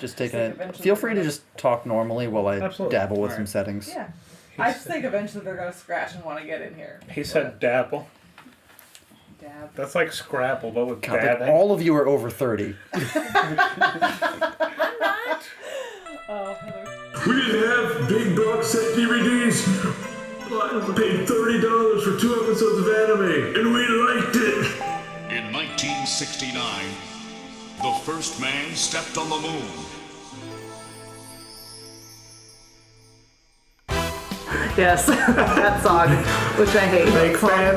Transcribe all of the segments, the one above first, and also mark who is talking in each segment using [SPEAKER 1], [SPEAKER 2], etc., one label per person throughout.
[SPEAKER 1] just taking it. Feel free to just talk normally while I dabble with some settings.
[SPEAKER 2] Yeah. I just think eventually they're going to scratch and want to get in here.
[SPEAKER 3] He said dabble.
[SPEAKER 2] Dab.
[SPEAKER 3] That's like Scrabble, but with
[SPEAKER 1] God,
[SPEAKER 3] dabbing.
[SPEAKER 1] all of you are over 30.
[SPEAKER 2] I'm not. Oh, Heather.
[SPEAKER 4] We didn't have big box set DVDs. But I paid $30 for 2 episodes of anime, and we liked it.
[SPEAKER 5] In 1969, the first man stepped on the moon.
[SPEAKER 2] Yes, that song, which I hate.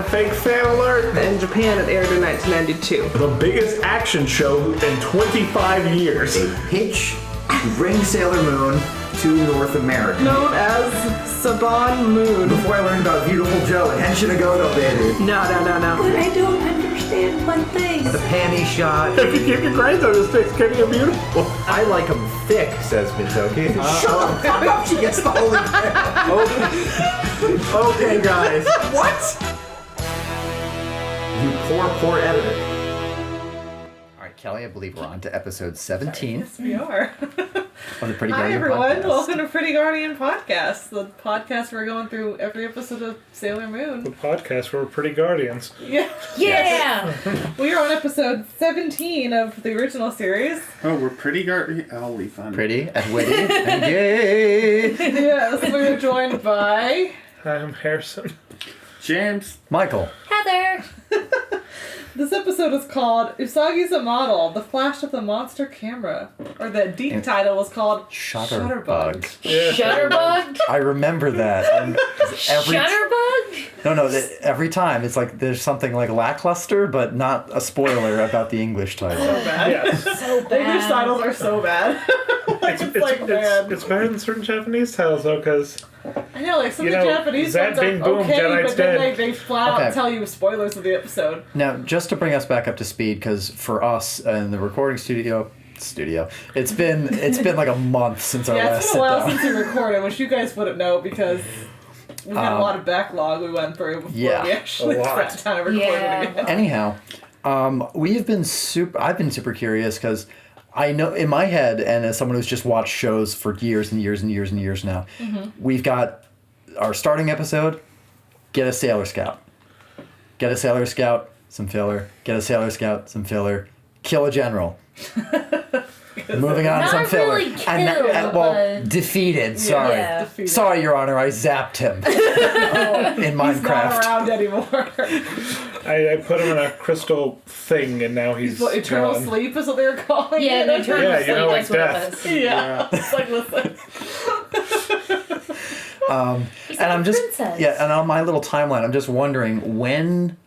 [SPEAKER 3] Fake fan alert.
[SPEAKER 2] In Japan, it aired in 1992.
[SPEAKER 3] The biggest action show in 25 years.
[SPEAKER 6] A pitch to bring Sailor Moon to North America.
[SPEAKER 2] Known as Saban Moon.
[SPEAKER 6] Before I learned about Beautiful Joe and Henshin Agoto, baby.
[SPEAKER 2] No.
[SPEAKER 7] But I don't understand one thing.
[SPEAKER 6] The panty shot.
[SPEAKER 3] If you keep your grades on your sticks, can you beautiful?
[SPEAKER 6] I like them thick, says Mitsuki. Shut the fuck up, she gets the holy Okay, guys. What? You poor editor.
[SPEAKER 1] Alright, Kelly, I believe we're on to episode 17
[SPEAKER 2] Yes, we are.
[SPEAKER 1] of the Pretty
[SPEAKER 2] Hi,
[SPEAKER 1] Guardian
[SPEAKER 2] everyone.
[SPEAKER 1] podcast.
[SPEAKER 2] Welcome to Pretty Guardian Podcast, the podcast where we're going through every episode of Sailor
[SPEAKER 3] The
[SPEAKER 2] Moon.
[SPEAKER 3] podcast where we're pretty guardians.
[SPEAKER 2] Yeah. We are on episode 17 of the original series.
[SPEAKER 8] Oh, we're pretty holy fun.
[SPEAKER 1] Pretty and witty and gay.
[SPEAKER 2] Yes, we were joined by...
[SPEAKER 3] I'm Harrison.
[SPEAKER 8] James.
[SPEAKER 1] Michael.
[SPEAKER 7] Heather.
[SPEAKER 2] This episode is called Usagi's a Model, The Flash of the Monster Camera. Or the deep title was called
[SPEAKER 1] Shutterbug.
[SPEAKER 7] Shutterbug?
[SPEAKER 1] I remember that. And
[SPEAKER 7] Shutterbug?
[SPEAKER 1] No, every time it's like there's something like lackluster, but not a spoiler about the English title.
[SPEAKER 2] So bad.
[SPEAKER 3] Yes.
[SPEAKER 7] So
[SPEAKER 2] The English
[SPEAKER 7] bad.
[SPEAKER 2] titles are so bad.
[SPEAKER 3] It's better than certain Japanese titles, though, because...
[SPEAKER 2] I know, like some
[SPEAKER 3] You
[SPEAKER 2] of the
[SPEAKER 3] know,
[SPEAKER 2] Japanese
[SPEAKER 3] Zat
[SPEAKER 2] ones are
[SPEAKER 3] Bing Boom,
[SPEAKER 2] okay,
[SPEAKER 3] Jedi's
[SPEAKER 2] but then
[SPEAKER 3] dead.
[SPEAKER 2] they flat out
[SPEAKER 1] Okay.
[SPEAKER 2] tell you spoilers of the episode.
[SPEAKER 1] Now, just to bring us back up to speed, because for us in the recording studio, it's been like a month since our
[SPEAKER 2] Yeah,
[SPEAKER 1] last
[SPEAKER 2] it's
[SPEAKER 1] sit
[SPEAKER 2] been a while
[SPEAKER 1] down.
[SPEAKER 2] since we recorded, which you guys wouldn't know because we had a lot of backlog we went through before we actually
[SPEAKER 3] A lot.
[SPEAKER 2] sat down and recorded again.
[SPEAKER 1] Anyhow, I've been super curious because I know in my head, and as someone who's just watched shows for years and years and years and years now, we've got our starting episode, get a Sailor Scout. Get a Sailor Scout, some filler. Get a Sailor Scout, some filler. Kill a general. Moving on to some
[SPEAKER 7] Not
[SPEAKER 1] filler.
[SPEAKER 7] really kill, but-
[SPEAKER 1] defeated. Sorry.
[SPEAKER 7] Yeah.
[SPEAKER 2] Defeated.
[SPEAKER 1] Sorry, Your Honor, I zapped him in Minecraft.
[SPEAKER 2] He's not around anymore.
[SPEAKER 3] I put him in a crystal thing, and now he's
[SPEAKER 2] What, eternal
[SPEAKER 3] gone.
[SPEAKER 2] sleep is what they were calling
[SPEAKER 7] Yeah,
[SPEAKER 2] it?
[SPEAKER 7] the eternal
[SPEAKER 3] Yeah,
[SPEAKER 7] sleep,
[SPEAKER 3] you know, like
[SPEAKER 7] that's what
[SPEAKER 3] death.
[SPEAKER 7] it was.
[SPEAKER 2] Yeah. It's like, listen.
[SPEAKER 7] He's
[SPEAKER 1] And
[SPEAKER 7] like
[SPEAKER 1] I'm
[SPEAKER 7] a
[SPEAKER 1] just
[SPEAKER 7] princess.
[SPEAKER 1] and on my little timeline, I'm just wondering when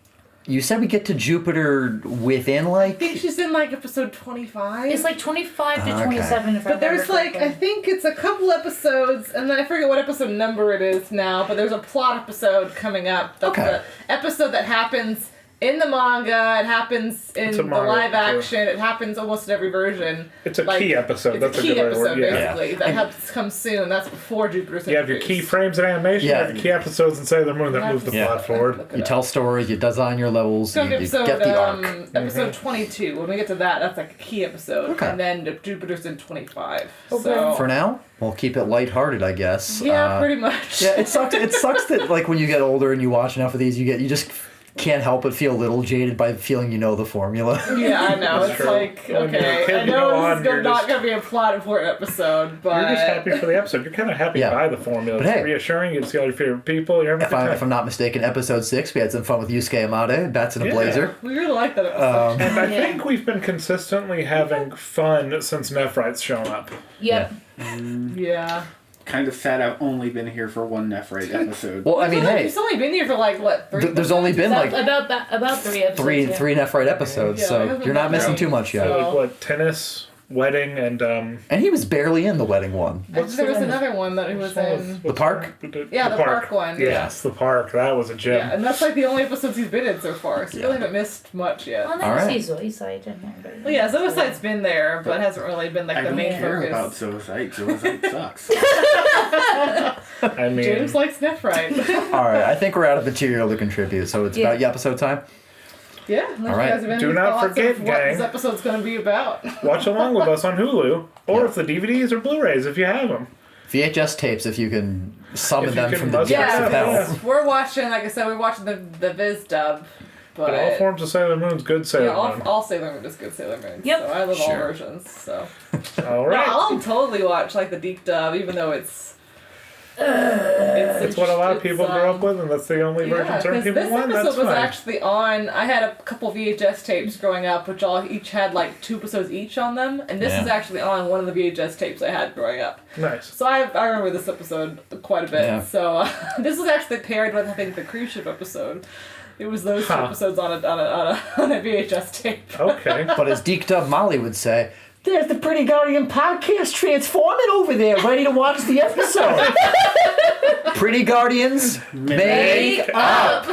[SPEAKER 1] you said we get to Jupiter within
[SPEAKER 2] I think
[SPEAKER 1] like
[SPEAKER 2] she's in like episode 25.
[SPEAKER 7] It's like 25 to
[SPEAKER 1] Okay.
[SPEAKER 7] 27 if I
[SPEAKER 2] But there's
[SPEAKER 7] remember
[SPEAKER 2] like, I
[SPEAKER 7] correctly.
[SPEAKER 2] think it's a couple episodes, and I forget what episode number it is now, but there's a plot episode coming up. That's
[SPEAKER 1] Okay.
[SPEAKER 2] the episode that happens in the manga, it happens in
[SPEAKER 3] It's a
[SPEAKER 2] the
[SPEAKER 3] manga,
[SPEAKER 2] live
[SPEAKER 3] sure.
[SPEAKER 2] action, it happens almost in every version.
[SPEAKER 3] It's a
[SPEAKER 2] Like,
[SPEAKER 3] key episode.
[SPEAKER 2] It's
[SPEAKER 3] That's
[SPEAKER 2] a
[SPEAKER 3] a
[SPEAKER 2] key
[SPEAKER 3] good way to
[SPEAKER 2] episode,
[SPEAKER 3] word it.
[SPEAKER 2] basically, that helps come soon. That's before Jupiter's
[SPEAKER 3] You have your
[SPEAKER 2] introduced.
[SPEAKER 3] keyframes in animation, you
[SPEAKER 1] Yeah.
[SPEAKER 3] have your key episodes in Sailor Moon that move the
[SPEAKER 1] Yeah.
[SPEAKER 3] plot forward.
[SPEAKER 2] Look it
[SPEAKER 1] you
[SPEAKER 2] up.
[SPEAKER 1] tell stories, you design your levels,
[SPEAKER 2] So
[SPEAKER 1] you
[SPEAKER 2] episode,
[SPEAKER 1] get the arc.
[SPEAKER 2] episode 22. When we get to that, that's like a key episode.
[SPEAKER 1] Okay.
[SPEAKER 2] And then Jupiter's in 25.
[SPEAKER 7] Okay.
[SPEAKER 2] So
[SPEAKER 1] For now, we'll keep it lighthearted, I guess.
[SPEAKER 2] yeah, pretty much.
[SPEAKER 1] Yeah, it sucks. It sucks that like when you get older and you watch enough of these, you just can't help but feel a little jaded by feeling you know the formula.
[SPEAKER 2] Yeah, I know.
[SPEAKER 3] That's
[SPEAKER 2] it's
[SPEAKER 3] true.
[SPEAKER 2] like,
[SPEAKER 3] When you're a
[SPEAKER 2] okay,
[SPEAKER 3] kid,
[SPEAKER 2] I
[SPEAKER 3] you go
[SPEAKER 2] know
[SPEAKER 3] on,
[SPEAKER 2] this
[SPEAKER 3] you're
[SPEAKER 2] is not
[SPEAKER 3] just-
[SPEAKER 2] going to be a plot important episode, but...
[SPEAKER 3] You're just happy for the episode. You're kind of happy
[SPEAKER 1] Yeah.
[SPEAKER 3] by the formula.
[SPEAKER 1] But
[SPEAKER 3] It's
[SPEAKER 1] hey.
[SPEAKER 3] reassuring. You see all your favorite people. You're having a
[SPEAKER 1] If
[SPEAKER 3] good time.
[SPEAKER 1] I'm not mistaken, episode 6, we had some fun with Yusuke Amade, Bats in a
[SPEAKER 3] Yeah.
[SPEAKER 1] Blazer.
[SPEAKER 2] We really like that episode.
[SPEAKER 3] And I
[SPEAKER 7] Yeah.
[SPEAKER 3] think we've been consistently having fun since Nephrite's shown up.
[SPEAKER 7] Yep.
[SPEAKER 2] Yeah.
[SPEAKER 8] Kind of sad I've only been here for one Nephrite episode.
[SPEAKER 1] Well, I mean, hey,
[SPEAKER 2] It's only been here for like, what, 3
[SPEAKER 1] there's only been like
[SPEAKER 7] About 3 episodes.
[SPEAKER 1] three
[SPEAKER 7] yeah.
[SPEAKER 1] Nephrite episodes,
[SPEAKER 2] Yeah, it
[SPEAKER 1] so
[SPEAKER 2] hasn't
[SPEAKER 1] you're not
[SPEAKER 2] been
[SPEAKER 1] missing
[SPEAKER 2] very-
[SPEAKER 1] too much yet.
[SPEAKER 3] So,
[SPEAKER 2] So-
[SPEAKER 3] like, what, tennis, wedding, and
[SPEAKER 1] And he was barely in the wedding one.
[SPEAKER 2] There was another one that he was in.
[SPEAKER 1] The park?
[SPEAKER 2] Yeah, the park one.
[SPEAKER 3] Yes, the park. That was a gem.
[SPEAKER 2] Yeah, and that's like the only episodes he's been in so far, so you really haven't missed much yet.
[SPEAKER 7] Well,
[SPEAKER 1] All
[SPEAKER 7] then
[SPEAKER 1] right.
[SPEAKER 7] see Zoisite in there. But
[SPEAKER 2] Well, yeah, Zoisite's been there, but hasn't really been like
[SPEAKER 8] I
[SPEAKER 2] the
[SPEAKER 8] don't
[SPEAKER 2] main
[SPEAKER 8] care
[SPEAKER 2] focus.
[SPEAKER 8] about Zoisite. Zoisite sucks.
[SPEAKER 3] I mean,
[SPEAKER 2] James likes Nephrite.
[SPEAKER 1] All right, I think we're out of material to contribute, so it's
[SPEAKER 7] Yeah.
[SPEAKER 1] about episode time.
[SPEAKER 2] Yeah, unless
[SPEAKER 1] All right.
[SPEAKER 2] you guys have any
[SPEAKER 3] Do not
[SPEAKER 2] thoughts
[SPEAKER 3] forget,
[SPEAKER 2] of what
[SPEAKER 3] gang.
[SPEAKER 2] this episode's going to be about.
[SPEAKER 3] Watch along with us on Hulu, or
[SPEAKER 1] Yeah.
[SPEAKER 3] if the DVDs or Blu-rays, if you have them.
[SPEAKER 1] VHS tapes, if you can summon
[SPEAKER 3] If you
[SPEAKER 1] them
[SPEAKER 3] can
[SPEAKER 1] from the
[SPEAKER 3] muster
[SPEAKER 1] depths of
[SPEAKER 3] them,
[SPEAKER 1] hell.
[SPEAKER 3] yeah.
[SPEAKER 2] We're watching, like I said, we're watching the Viz dub. But
[SPEAKER 3] All forms of Sailor Moon's good Sailor Moon.
[SPEAKER 2] all Sailor Moon is good Sailor Moon.
[SPEAKER 7] Yep.
[SPEAKER 2] So I love all
[SPEAKER 1] Sure.
[SPEAKER 2] versions. So
[SPEAKER 3] All
[SPEAKER 2] no,
[SPEAKER 3] right.
[SPEAKER 2] I'll totally watch like the deep dub, even though it's
[SPEAKER 3] That's what a lot of people grew up
[SPEAKER 2] with.
[SPEAKER 3] with, and that's the only version certain people
[SPEAKER 2] this
[SPEAKER 3] want.
[SPEAKER 2] episode
[SPEAKER 3] That's
[SPEAKER 2] was
[SPEAKER 3] fine.
[SPEAKER 2] actually on. I had a couple VHS tapes growing up, which all each had like 2 episodes each on them, and this
[SPEAKER 1] Yeah.
[SPEAKER 2] is actually on one of the VHS tapes I had growing up.
[SPEAKER 3] Nice.
[SPEAKER 2] So I remember this episode quite a bit.
[SPEAKER 1] Yeah.
[SPEAKER 2] So this was actually paired with I think the cruise ship episode. It was those 2
[SPEAKER 3] Huh.
[SPEAKER 2] episodes on a VHS tape.
[SPEAKER 3] Okay.
[SPEAKER 1] But as Deke Dub Molly would say, there's the Pretty Guardian podcast transforming over there, ready to watch the episode. Pretty Guardians, make up.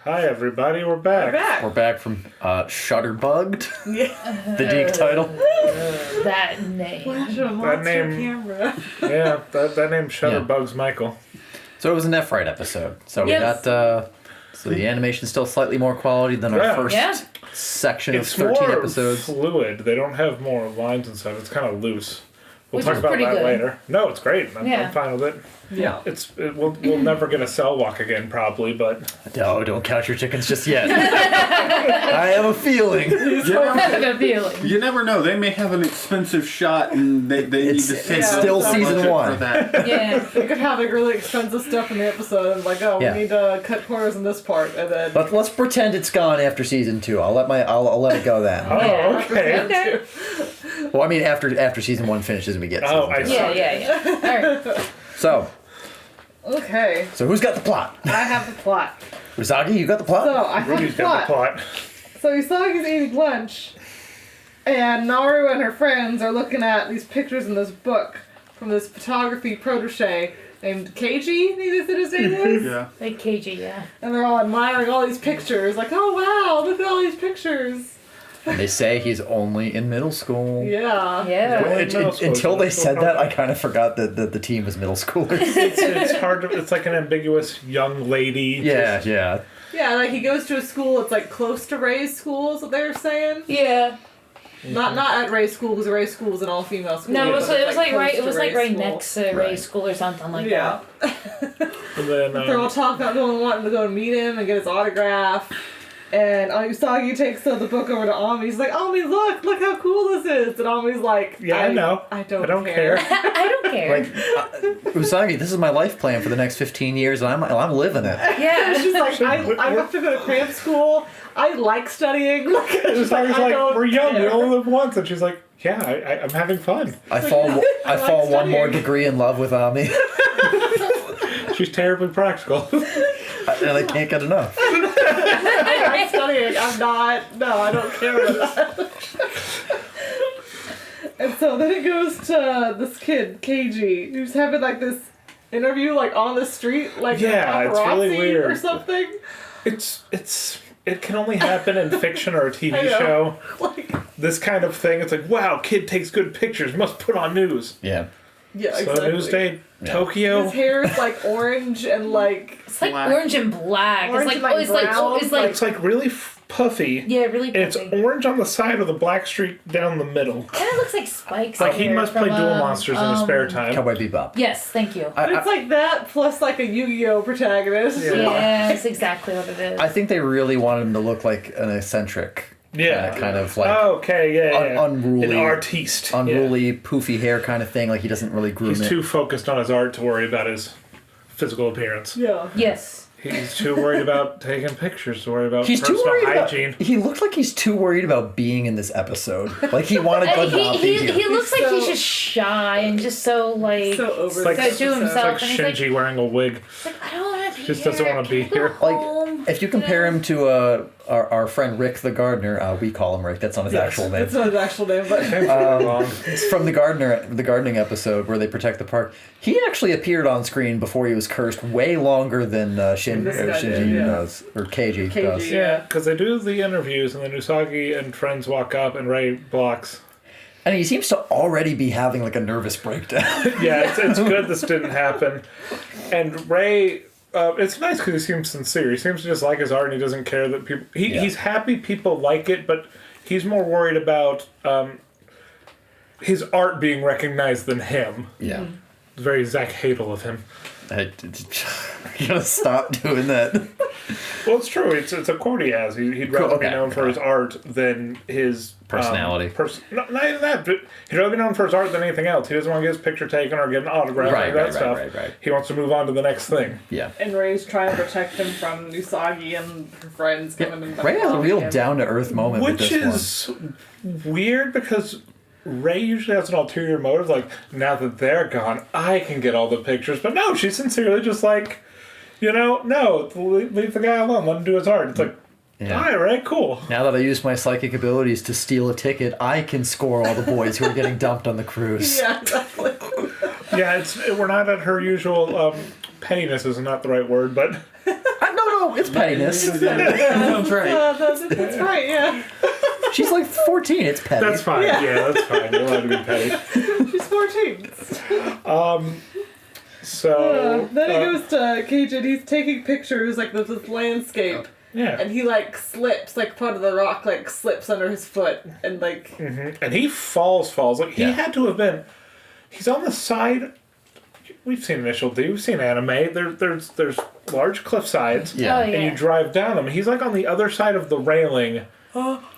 [SPEAKER 3] Hi, everybody. We're back.
[SPEAKER 2] Back.
[SPEAKER 1] We're back from Shutterbugged,
[SPEAKER 2] Yeah.
[SPEAKER 1] the Deke title.
[SPEAKER 7] That name.
[SPEAKER 2] Flash of a monster
[SPEAKER 3] name-
[SPEAKER 2] camera.
[SPEAKER 3] Yeah, that name Shutter
[SPEAKER 1] Yeah.
[SPEAKER 3] bugs Michael.
[SPEAKER 1] So it was a Nephrite episode. So we
[SPEAKER 7] Yes.
[SPEAKER 1] got, so the animation's still slightly more quality than our
[SPEAKER 3] Yeah.
[SPEAKER 1] first
[SPEAKER 7] Yeah.
[SPEAKER 1] section of
[SPEAKER 3] It's
[SPEAKER 1] 13
[SPEAKER 3] more
[SPEAKER 1] episodes.
[SPEAKER 3] fluid. They don't have more lines and stuff. It's kind of loose. We'll
[SPEAKER 7] Which
[SPEAKER 3] talk
[SPEAKER 7] is
[SPEAKER 3] about
[SPEAKER 7] pretty
[SPEAKER 3] that
[SPEAKER 7] good.
[SPEAKER 3] later. No, it's great. I'm
[SPEAKER 7] Yeah.
[SPEAKER 3] fine with it.
[SPEAKER 2] Yeah.
[SPEAKER 3] We'll never get a cell walk again, probably, but
[SPEAKER 1] No, don't count your chickens just yet. I have a feeling.
[SPEAKER 7] I have a feeling.
[SPEAKER 8] You never know. They may have an expensive shot, and they need
[SPEAKER 1] It's
[SPEAKER 8] to save
[SPEAKER 1] still
[SPEAKER 8] some
[SPEAKER 1] season
[SPEAKER 8] budget
[SPEAKER 1] 1.
[SPEAKER 8] for that.
[SPEAKER 7] Yeah.
[SPEAKER 2] They could have like really expensive stuff in the episode, and like, oh,
[SPEAKER 1] Yeah.
[SPEAKER 2] we need to cut corners in this part, and then.
[SPEAKER 1] Let's pretend it's gone after season 2. I'll let it go then.
[SPEAKER 3] oh,
[SPEAKER 7] Yeah.
[SPEAKER 3] okay.
[SPEAKER 7] Okay.
[SPEAKER 1] Well, I mean after season 1 finishes and we get
[SPEAKER 3] Oh,
[SPEAKER 1] season 2.
[SPEAKER 3] I see.
[SPEAKER 7] Yeah. All right.
[SPEAKER 1] So
[SPEAKER 2] Okay,
[SPEAKER 1] who's got the plot?
[SPEAKER 2] I have the plot.
[SPEAKER 1] Usagi, you got the plot?
[SPEAKER 2] So I have
[SPEAKER 3] Ruby's
[SPEAKER 2] the
[SPEAKER 3] got
[SPEAKER 2] plot.
[SPEAKER 3] the plot.
[SPEAKER 2] So Usagi's eating lunch, and Naru and her friends are looking at these pictures in this book from this photography protege named Keiji, I think they said his name was?
[SPEAKER 8] Yeah.
[SPEAKER 7] Like KG, yeah.
[SPEAKER 2] And they're all admiring all these pictures, like, oh wow, look at all these pictures.
[SPEAKER 1] And they say he's only in middle school.
[SPEAKER 2] Yeah.
[SPEAKER 7] Yeah.
[SPEAKER 3] Well, middle school,
[SPEAKER 1] Until they
[SPEAKER 3] middle
[SPEAKER 1] said
[SPEAKER 3] school.
[SPEAKER 1] that, I kind of forgot that the team was middle schoolers.
[SPEAKER 3] It's hard to. It's like an ambiguous young lady.
[SPEAKER 1] Yeah, yeah.
[SPEAKER 2] Yeah, like he goes to a school, it's like close to Ray's school, is what they were saying.
[SPEAKER 7] Yeah.
[SPEAKER 2] Not at Ray's school, because Ray's school was an all-female school.
[SPEAKER 7] No, it
[SPEAKER 2] but
[SPEAKER 7] was,
[SPEAKER 2] it's,
[SPEAKER 7] it was like
[SPEAKER 2] close
[SPEAKER 7] right.
[SPEAKER 2] to
[SPEAKER 7] It was like
[SPEAKER 2] Ray's
[SPEAKER 7] right
[SPEAKER 2] school.
[SPEAKER 7] next to
[SPEAKER 1] Right.
[SPEAKER 7] Ray's school or something like
[SPEAKER 2] Yeah.
[SPEAKER 3] And then
[SPEAKER 2] They're all talking about wanting to go meet him and get his autograph. And Usagi takes the book over to Ami. He's like, Ami, look how cool this is. And Ami's like,
[SPEAKER 3] yeah, I know.
[SPEAKER 2] I don't
[SPEAKER 3] care.
[SPEAKER 7] that. I don't care.
[SPEAKER 1] Like, Usagi, this is my life plan for the next 15 years, and I'm living it.
[SPEAKER 7] yeah.
[SPEAKER 2] She's like, I have to go to cramp school. I like studying.
[SPEAKER 3] It's
[SPEAKER 2] I
[SPEAKER 3] like
[SPEAKER 2] don't
[SPEAKER 3] we're young. We
[SPEAKER 2] care.
[SPEAKER 3] only live once, and she's like, yeah, I'm having fun.
[SPEAKER 1] I fall
[SPEAKER 2] I like
[SPEAKER 1] one more
[SPEAKER 2] studying.
[SPEAKER 1] degree in love with Ami,
[SPEAKER 3] She's terribly practical.
[SPEAKER 1] and I can't get enough.
[SPEAKER 2] I'm studying. I'm not. No, I don't care about that. And so then it goes to this kid, Keiji, who's having like this interview like on the street, like
[SPEAKER 3] Yeah,
[SPEAKER 2] with
[SPEAKER 3] it's really
[SPEAKER 2] paparazzi
[SPEAKER 3] weird.
[SPEAKER 2] or something.
[SPEAKER 3] It can only happen in fiction or a TV
[SPEAKER 2] I know.
[SPEAKER 3] show.
[SPEAKER 2] Like,
[SPEAKER 3] This kind of thing. It's like, wow, kid takes good pictures. Must put on news.
[SPEAKER 1] Yeah.
[SPEAKER 2] yeah,
[SPEAKER 3] So
[SPEAKER 2] exactly.
[SPEAKER 3] Newsday, Tokyo.
[SPEAKER 2] His hair is like orange and like
[SPEAKER 7] It's like
[SPEAKER 8] Black.
[SPEAKER 7] orange and black.
[SPEAKER 2] Orange
[SPEAKER 7] It's
[SPEAKER 2] and,
[SPEAKER 7] like,
[SPEAKER 2] like,
[SPEAKER 7] it's like
[SPEAKER 2] brown,
[SPEAKER 7] it's like
[SPEAKER 3] It's like really puffy.
[SPEAKER 7] yeah, really.
[SPEAKER 3] And it's
[SPEAKER 7] puffy.
[SPEAKER 3] orange on the side with a black streak down the middle.
[SPEAKER 7] And it looks like spikes.
[SPEAKER 3] Like he
[SPEAKER 7] here
[SPEAKER 3] must play
[SPEAKER 7] from,
[SPEAKER 3] Duel Monsters in his spare time.
[SPEAKER 1] Cowboy Bebop.
[SPEAKER 7] Yes, thank you.
[SPEAKER 1] I,
[SPEAKER 2] it's like that plus like a Yu-Gi-Oh protagonist.
[SPEAKER 3] Yeah.
[SPEAKER 7] Yeah, that's exactly what it is.
[SPEAKER 1] I think they really wanted him to look like an eccentric.
[SPEAKER 3] Yeah.
[SPEAKER 1] Kind of like
[SPEAKER 3] Okay, yeah.
[SPEAKER 1] unruly-
[SPEAKER 3] An artiste.
[SPEAKER 1] unruly, poofy hair kind of thing. Like he doesn't really groom
[SPEAKER 3] He's
[SPEAKER 1] it.
[SPEAKER 3] too focused on his art to worry about his physical appearance.
[SPEAKER 2] Yeah.
[SPEAKER 7] Yes.
[SPEAKER 3] He's too worried about taking pictures, worried about
[SPEAKER 1] He's too
[SPEAKER 3] personal
[SPEAKER 1] worried
[SPEAKER 3] hygiene.
[SPEAKER 1] about. He looked like he's too worried about being in this episode. Like he wanted to not be here.
[SPEAKER 7] He looks
[SPEAKER 2] He's
[SPEAKER 7] like he's
[SPEAKER 2] so-
[SPEAKER 7] just shy and just so like
[SPEAKER 2] So over
[SPEAKER 3] like-
[SPEAKER 2] the
[SPEAKER 7] so to
[SPEAKER 2] episode.
[SPEAKER 7] himself.
[SPEAKER 3] It's like
[SPEAKER 7] and he's
[SPEAKER 3] Shinji wearing a wig.
[SPEAKER 7] like, I don't want to be
[SPEAKER 3] Just
[SPEAKER 7] here.
[SPEAKER 3] doesn't wanna
[SPEAKER 7] Can
[SPEAKER 3] be
[SPEAKER 7] I go
[SPEAKER 3] here.
[SPEAKER 7] home?
[SPEAKER 1] Like if you compare him to our friend Rick the gardener, we call him Rick. That's not his actual name.
[SPEAKER 2] That's not his actual name, but
[SPEAKER 1] It's from the gardening episode where they protect the park. He actually appeared on screen before he was cursed way longer than
[SPEAKER 2] This guy
[SPEAKER 1] Shinji
[SPEAKER 2] did, yeah.
[SPEAKER 1] does, or Keiji does.
[SPEAKER 2] Keiji.
[SPEAKER 3] Yeah, because they do the interviews, and then Usagi and friends walk up, and Ray blocks.
[SPEAKER 1] And he seems to already be having like a nervous breakdown.
[SPEAKER 3] Yeah, it's good this didn't happen. And Ray, it's nice because he seems sincere. He seems to just like his art, and he doesn't care that people. He's happy people like it, but he's more worried about his art being recognized than him.
[SPEAKER 1] Yeah.
[SPEAKER 3] It's very Zach Hadel of him.
[SPEAKER 1] You gotta stop doing that.
[SPEAKER 3] Well, it's true. It's a quote he has. He'd rather be
[SPEAKER 1] Okay.
[SPEAKER 3] known for his art than his
[SPEAKER 1] Personality.
[SPEAKER 3] Not even that, but he'd rather be known for his art than anything else. He doesn't want to get his picture taken or get an autograph or that stuff.
[SPEAKER 1] Right.
[SPEAKER 3] He wants to move on to the next thing.
[SPEAKER 1] Yeah.
[SPEAKER 2] and Ray's trying to protect him from Usagi and her friends coming in.
[SPEAKER 1] Ray has a real
[SPEAKER 2] him.
[SPEAKER 1] down to earth moment with
[SPEAKER 3] Which
[SPEAKER 1] this
[SPEAKER 3] is weird because Ray usually has an ulterior motive. Like, now that they're gone, I can get all the pictures. But no, she's sincerely just like, no, leave the guy alone. Let him do his art. It's like,
[SPEAKER 1] Yeah.
[SPEAKER 3] all right, Ray, cool.
[SPEAKER 1] Now that I use my psychic abilities to steal a ticket, I can score all the boys who are getting dumped on the cruise.
[SPEAKER 2] Yeah, exactly.
[SPEAKER 3] Yeah, we're not at her usual pettiness is not the right word, but
[SPEAKER 1] No, it's pettiness.
[SPEAKER 6] Sounds right.
[SPEAKER 2] That's right, yeah.
[SPEAKER 1] She's like 14. It's petty.
[SPEAKER 3] that's fine. Yeah, that's fine. You're allowed to be petty.
[SPEAKER 2] She's 14.
[SPEAKER 3] So
[SPEAKER 2] Then he goes to Keiji and he's taking pictures, like, of this landscape.
[SPEAKER 3] yeah,
[SPEAKER 2] And he, like, slips, like, part of the rock, like, slips under his foot. And, like,
[SPEAKER 3] and he falls. Like he had to have been. He's on the side. We've seen Initial D. We've seen anime. There's large cliff sides.
[SPEAKER 1] Yeah.
[SPEAKER 7] Oh,
[SPEAKER 3] And you
[SPEAKER 7] yeah.
[SPEAKER 3] drive down them. He's like on the other side of the railing,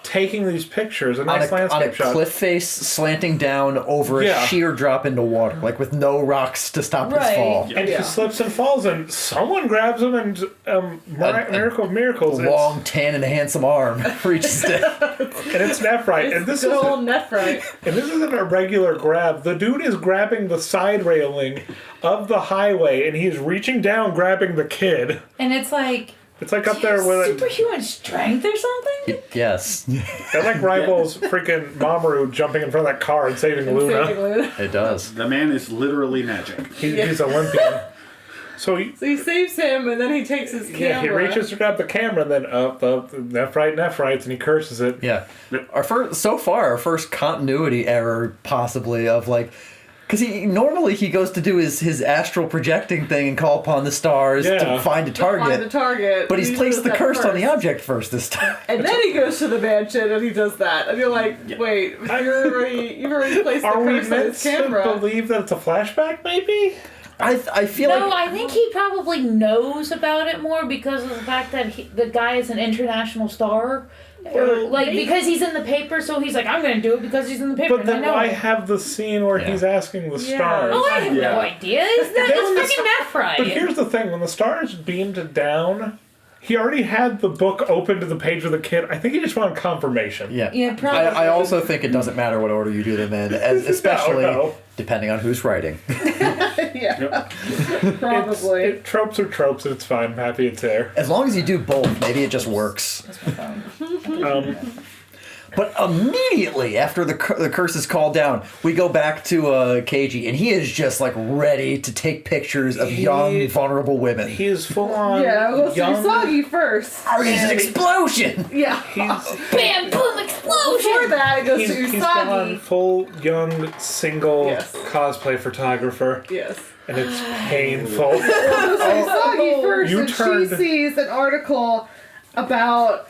[SPEAKER 3] taking these pictures. A nice
[SPEAKER 1] on
[SPEAKER 3] landscape
[SPEAKER 1] a
[SPEAKER 3] shot.
[SPEAKER 1] cliff face slanting down over
[SPEAKER 3] Yeah.
[SPEAKER 1] a sheer drop into water, like with no rocks to stop his
[SPEAKER 7] Right.
[SPEAKER 1] fall.
[SPEAKER 3] And he slips and falls, and someone grabs him, and miracle of miracles,
[SPEAKER 1] A long, tan, and handsome arm reaches down.
[SPEAKER 3] and it's Nephrite. And this
[SPEAKER 2] good
[SPEAKER 3] is
[SPEAKER 2] old Nephrite.
[SPEAKER 3] And this isn't a regular grab. The dude is grabbing the side railing of the highway, and he's reaching down, grabbing the kid.
[SPEAKER 7] And it's like
[SPEAKER 3] It's like up there with it.
[SPEAKER 7] superhuman strength or something.
[SPEAKER 1] Yes,
[SPEAKER 3] It like rivals freaking Mamoru jumping in front of that car and saving Luna.
[SPEAKER 2] Saving Luna.
[SPEAKER 1] it does.
[SPEAKER 8] The man is literally magic.
[SPEAKER 3] He's Olympian. So he
[SPEAKER 2] So he saves him, and then he takes his camera.
[SPEAKER 3] Yeah, he reaches to grab the camera, and then Nephrite, and he curses it.
[SPEAKER 1] Yeah. Our first continuity error, possibly, of like, because normally he goes to do his astral projecting thing and call upon the stars
[SPEAKER 3] Yeah.
[SPEAKER 1] to find a target.
[SPEAKER 2] Find the target.
[SPEAKER 1] But he's
[SPEAKER 2] He
[SPEAKER 1] placed
[SPEAKER 2] does
[SPEAKER 1] the
[SPEAKER 2] that
[SPEAKER 1] curse on the
[SPEAKER 2] first.
[SPEAKER 1] object first this time.
[SPEAKER 2] And then he goes to the mansion and he does that. And you're like, wait, you've already placed the
[SPEAKER 3] Are we
[SPEAKER 2] curse on
[SPEAKER 3] meant
[SPEAKER 2] his
[SPEAKER 3] to
[SPEAKER 2] camera.
[SPEAKER 3] believe that it's a flashback, maybe?
[SPEAKER 1] I feel
[SPEAKER 7] No,
[SPEAKER 1] like
[SPEAKER 7] I think he probably knows about it more because of the fact that the guy is an international star. Or, like, because he's in the paper, so he's like, I'm going to do it because he's in the paper.
[SPEAKER 3] But
[SPEAKER 7] and I
[SPEAKER 3] then
[SPEAKER 7] know
[SPEAKER 3] why
[SPEAKER 7] it.
[SPEAKER 3] have the scene where he's asking the stars?
[SPEAKER 7] Oh, I have no idea. It's freaking Nephrite.
[SPEAKER 3] But here's the thing: when the stars beamed down, he already had the book open to the page with the kid. I think he just wanted confirmation.
[SPEAKER 1] yeah.
[SPEAKER 7] Yeah, probably.
[SPEAKER 1] I also think it doesn't matter what order you do them in, especially
[SPEAKER 3] No.
[SPEAKER 1] depending on who's writing.
[SPEAKER 2] Yeah. Probably.
[SPEAKER 3] Tropes are tropes, and it's fine. I'm happy it's there.
[SPEAKER 1] As long as you do both, maybe it just works. But immediately after the curse is called down, we go back to Keiji, and he is just like ready to take pictures of young, vulnerable women.
[SPEAKER 3] He is full on.
[SPEAKER 2] Yeah, we'll see
[SPEAKER 3] young.
[SPEAKER 2] Usagi first.
[SPEAKER 1] Oh, he's an explosion!
[SPEAKER 2] Yeah.
[SPEAKER 7] Bam, boom, explosion!
[SPEAKER 2] Before that, it goes to
[SPEAKER 3] He's gone
[SPEAKER 2] Usagi.
[SPEAKER 3] full young single
[SPEAKER 2] Yes.
[SPEAKER 3] cosplay photographer,
[SPEAKER 2] Yes.
[SPEAKER 3] and it's painful.
[SPEAKER 2] Usagi first,
[SPEAKER 3] You
[SPEAKER 2] and
[SPEAKER 3] turned-
[SPEAKER 2] she sees an article about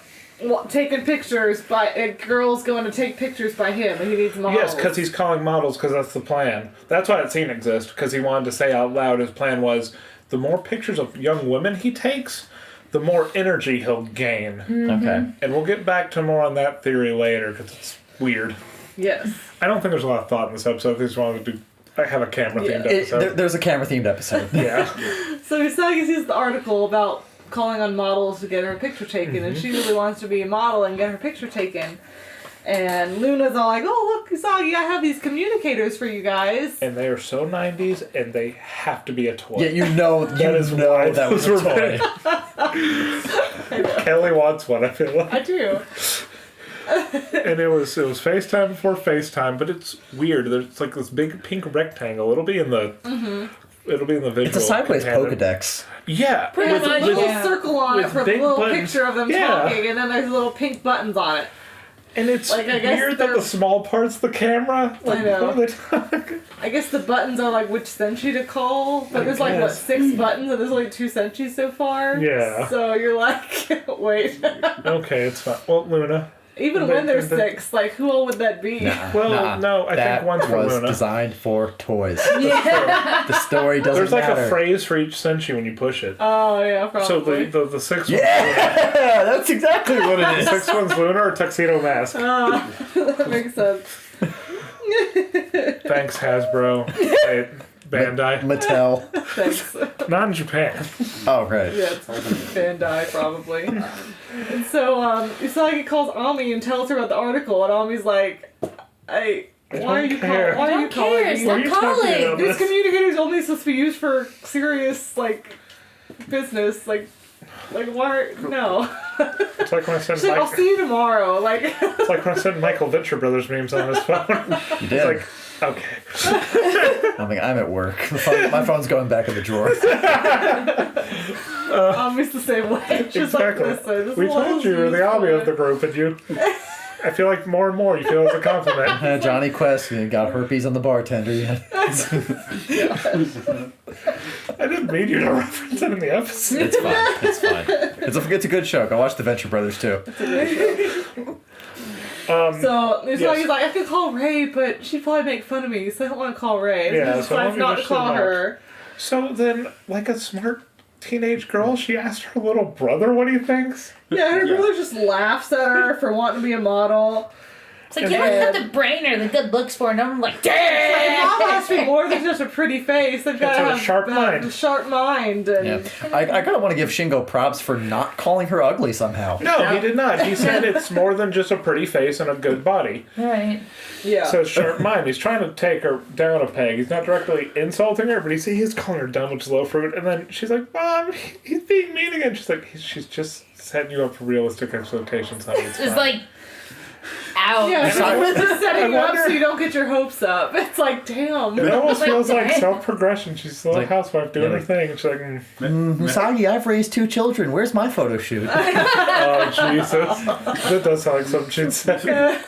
[SPEAKER 2] taking pictures by girls going to take pictures by him, and he needs models.
[SPEAKER 3] Yes, because he's calling models because that's the plan. That's why that scene exists, because he wanted to say out loud his plan was the more pictures of young women he takes, the more energy he'll gain.
[SPEAKER 1] Okay.
[SPEAKER 3] And we'll get back to more on that theory later, because it's weird.
[SPEAKER 2] Yes.
[SPEAKER 3] I don't think there's a lot of thought in this episode. I think they just wanted to do I have a camera themed episode.
[SPEAKER 1] There's a camera themed episode.
[SPEAKER 3] Yeah.
[SPEAKER 2] So Usagi sees the article about calling on models to get her picture taken, and she really wants to be a model and get her picture taken. And Luna's all like, "Oh, look, Usagi, I have these communicators for you guys."
[SPEAKER 3] And they are so 90s, and they have to be a toy.
[SPEAKER 1] Yeah, you know
[SPEAKER 3] why
[SPEAKER 1] that was a
[SPEAKER 3] those were
[SPEAKER 1] toy.
[SPEAKER 3] Kelly wants one, I feel like.
[SPEAKER 2] I do.
[SPEAKER 3] And it was FaceTime before FaceTime, but it's weird. There's like this big pink rectangle. It'll be in the visual.
[SPEAKER 1] It's a sideways
[SPEAKER 3] companion.
[SPEAKER 1] Pokedex.
[SPEAKER 3] Yeah.
[SPEAKER 2] It has a little
[SPEAKER 7] Yeah.
[SPEAKER 2] circle on it
[SPEAKER 3] With
[SPEAKER 2] for a
[SPEAKER 3] big
[SPEAKER 2] little
[SPEAKER 3] buttons.
[SPEAKER 2] picture of them
[SPEAKER 3] Yeah.
[SPEAKER 2] talking, and then there's little pink buttons on it.
[SPEAKER 3] And it's
[SPEAKER 2] Like, I guess
[SPEAKER 3] weird that
[SPEAKER 2] they're-
[SPEAKER 3] the small part's the camera. Like,
[SPEAKER 2] I know.
[SPEAKER 3] what are they talking?
[SPEAKER 2] I guess the buttons are like which senshi to call, but there's like, what,
[SPEAKER 3] guess.
[SPEAKER 2] 6 buttons, and there's only 2 senshis so far?
[SPEAKER 3] Yeah.
[SPEAKER 2] So you're like, wait.
[SPEAKER 3] Okay, it's fine. Well, Luna.
[SPEAKER 2] Even when there's 6, like, who all would that be?
[SPEAKER 3] Well, no, I
[SPEAKER 1] that
[SPEAKER 3] think one's for
[SPEAKER 1] was
[SPEAKER 3] Luna.
[SPEAKER 1] designed for toys.
[SPEAKER 7] Yeah.
[SPEAKER 1] The story doesn't
[SPEAKER 3] There's like
[SPEAKER 1] matter.
[SPEAKER 3] a phrase for each senshi when you push it.
[SPEAKER 2] Oh, yeah,
[SPEAKER 3] So
[SPEAKER 2] probably.
[SPEAKER 3] the 6
[SPEAKER 1] Yeah, that's exactly what it
[SPEAKER 3] one's
[SPEAKER 1] is.
[SPEAKER 3] 6 one's Luna or Tuxedo Mask.
[SPEAKER 2] That makes sense.
[SPEAKER 3] Thanks, Hasbro. Hey, Bandai.
[SPEAKER 1] Mattel.
[SPEAKER 2] Thanks.
[SPEAKER 3] Not in Japan.
[SPEAKER 1] Oh, right.
[SPEAKER 2] Yeah, it's Bandai, probably. And so, Usagi calls Ami and tells her about the article, and Ami's like, why are you
[SPEAKER 3] care.
[SPEAKER 2] calling? Why are you
[SPEAKER 7] Don't
[SPEAKER 2] calling
[SPEAKER 7] care.
[SPEAKER 2] me?
[SPEAKER 3] Were you
[SPEAKER 7] Stop
[SPEAKER 3] talking
[SPEAKER 7] calling.
[SPEAKER 3] about
[SPEAKER 2] These
[SPEAKER 3] this?
[SPEAKER 2] communicators only supposed to be used for serious, like, business. Like why? No.
[SPEAKER 3] It's like when I sent
[SPEAKER 2] She's like, I'll see you tomorrow. Like,
[SPEAKER 3] It's like when I sent Michael Vitcher Brothers memes on his phone.
[SPEAKER 1] You
[SPEAKER 3] It's
[SPEAKER 1] did.
[SPEAKER 3] like, okay.
[SPEAKER 1] I'm like, I'm at work. My phone's going back in the drawer.
[SPEAKER 2] Ami's the same way. She's like,
[SPEAKER 3] Exactly.
[SPEAKER 2] listen,
[SPEAKER 3] We told you you're the Ami of the group, and you. I feel like more and more you feel it's a compliment.
[SPEAKER 1] Johnny Quest got herpes on the bartender. Yeah.
[SPEAKER 3] I didn't mean you to reference it in the episode.
[SPEAKER 1] It's fine. It's fine. It's a good show. Go watch The Venture Brothers too.
[SPEAKER 2] So Usagi's
[SPEAKER 3] Yes.
[SPEAKER 2] like, I could call Ray, but she'd probably make fun of me, so I don't want to call Ray.
[SPEAKER 3] Yeah,
[SPEAKER 2] So he
[SPEAKER 3] so
[SPEAKER 2] decides
[SPEAKER 3] maybe
[SPEAKER 2] not to
[SPEAKER 3] just
[SPEAKER 2] call
[SPEAKER 3] not.
[SPEAKER 2] her.
[SPEAKER 3] So then, like a smart teenage girl, she asked her little brother what he thinks.
[SPEAKER 2] Yeah, her brother just laughs at her for wanting to be a model.
[SPEAKER 7] It's like, you don't have the brain or the good looks for it. And I'm like,
[SPEAKER 2] Like,
[SPEAKER 7] damn!
[SPEAKER 2] mom has to be more than just a pretty face. They've got to
[SPEAKER 3] a
[SPEAKER 2] have
[SPEAKER 3] sharp mind.
[SPEAKER 2] a sharp mind. And
[SPEAKER 1] Yeah. I kind of want to give Shingo props for not calling her ugly somehow.
[SPEAKER 3] No, he did not. He said it's more than just a pretty face and a good body.
[SPEAKER 7] Right.
[SPEAKER 2] yeah.
[SPEAKER 3] So sharp mind. He's trying to take her down a peg. He's not directly insulting her, but he's calling her dumb, which is low fruit. And then she's like, "Mom, he's being mean again." She's like, she's just setting you up for realistic expectations. Honey. It's
[SPEAKER 7] It's
[SPEAKER 3] fine.
[SPEAKER 7] like, ow.
[SPEAKER 2] yeah, she's just setting you up
[SPEAKER 3] wonder-
[SPEAKER 2] so you don't get your hopes up. It's like, damn.
[SPEAKER 3] It almost
[SPEAKER 7] Like,
[SPEAKER 3] feels like
[SPEAKER 7] dang.
[SPEAKER 3] self-progression. She's a little
[SPEAKER 1] like-
[SPEAKER 3] housewife doing
[SPEAKER 1] yeah,
[SPEAKER 3] her thing. And she's like,
[SPEAKER 1] Usagi, I've raised 2 children. Where's my photo shoot?
[SPEAKER 3] oh, Jesus. That does sound like something she'd say.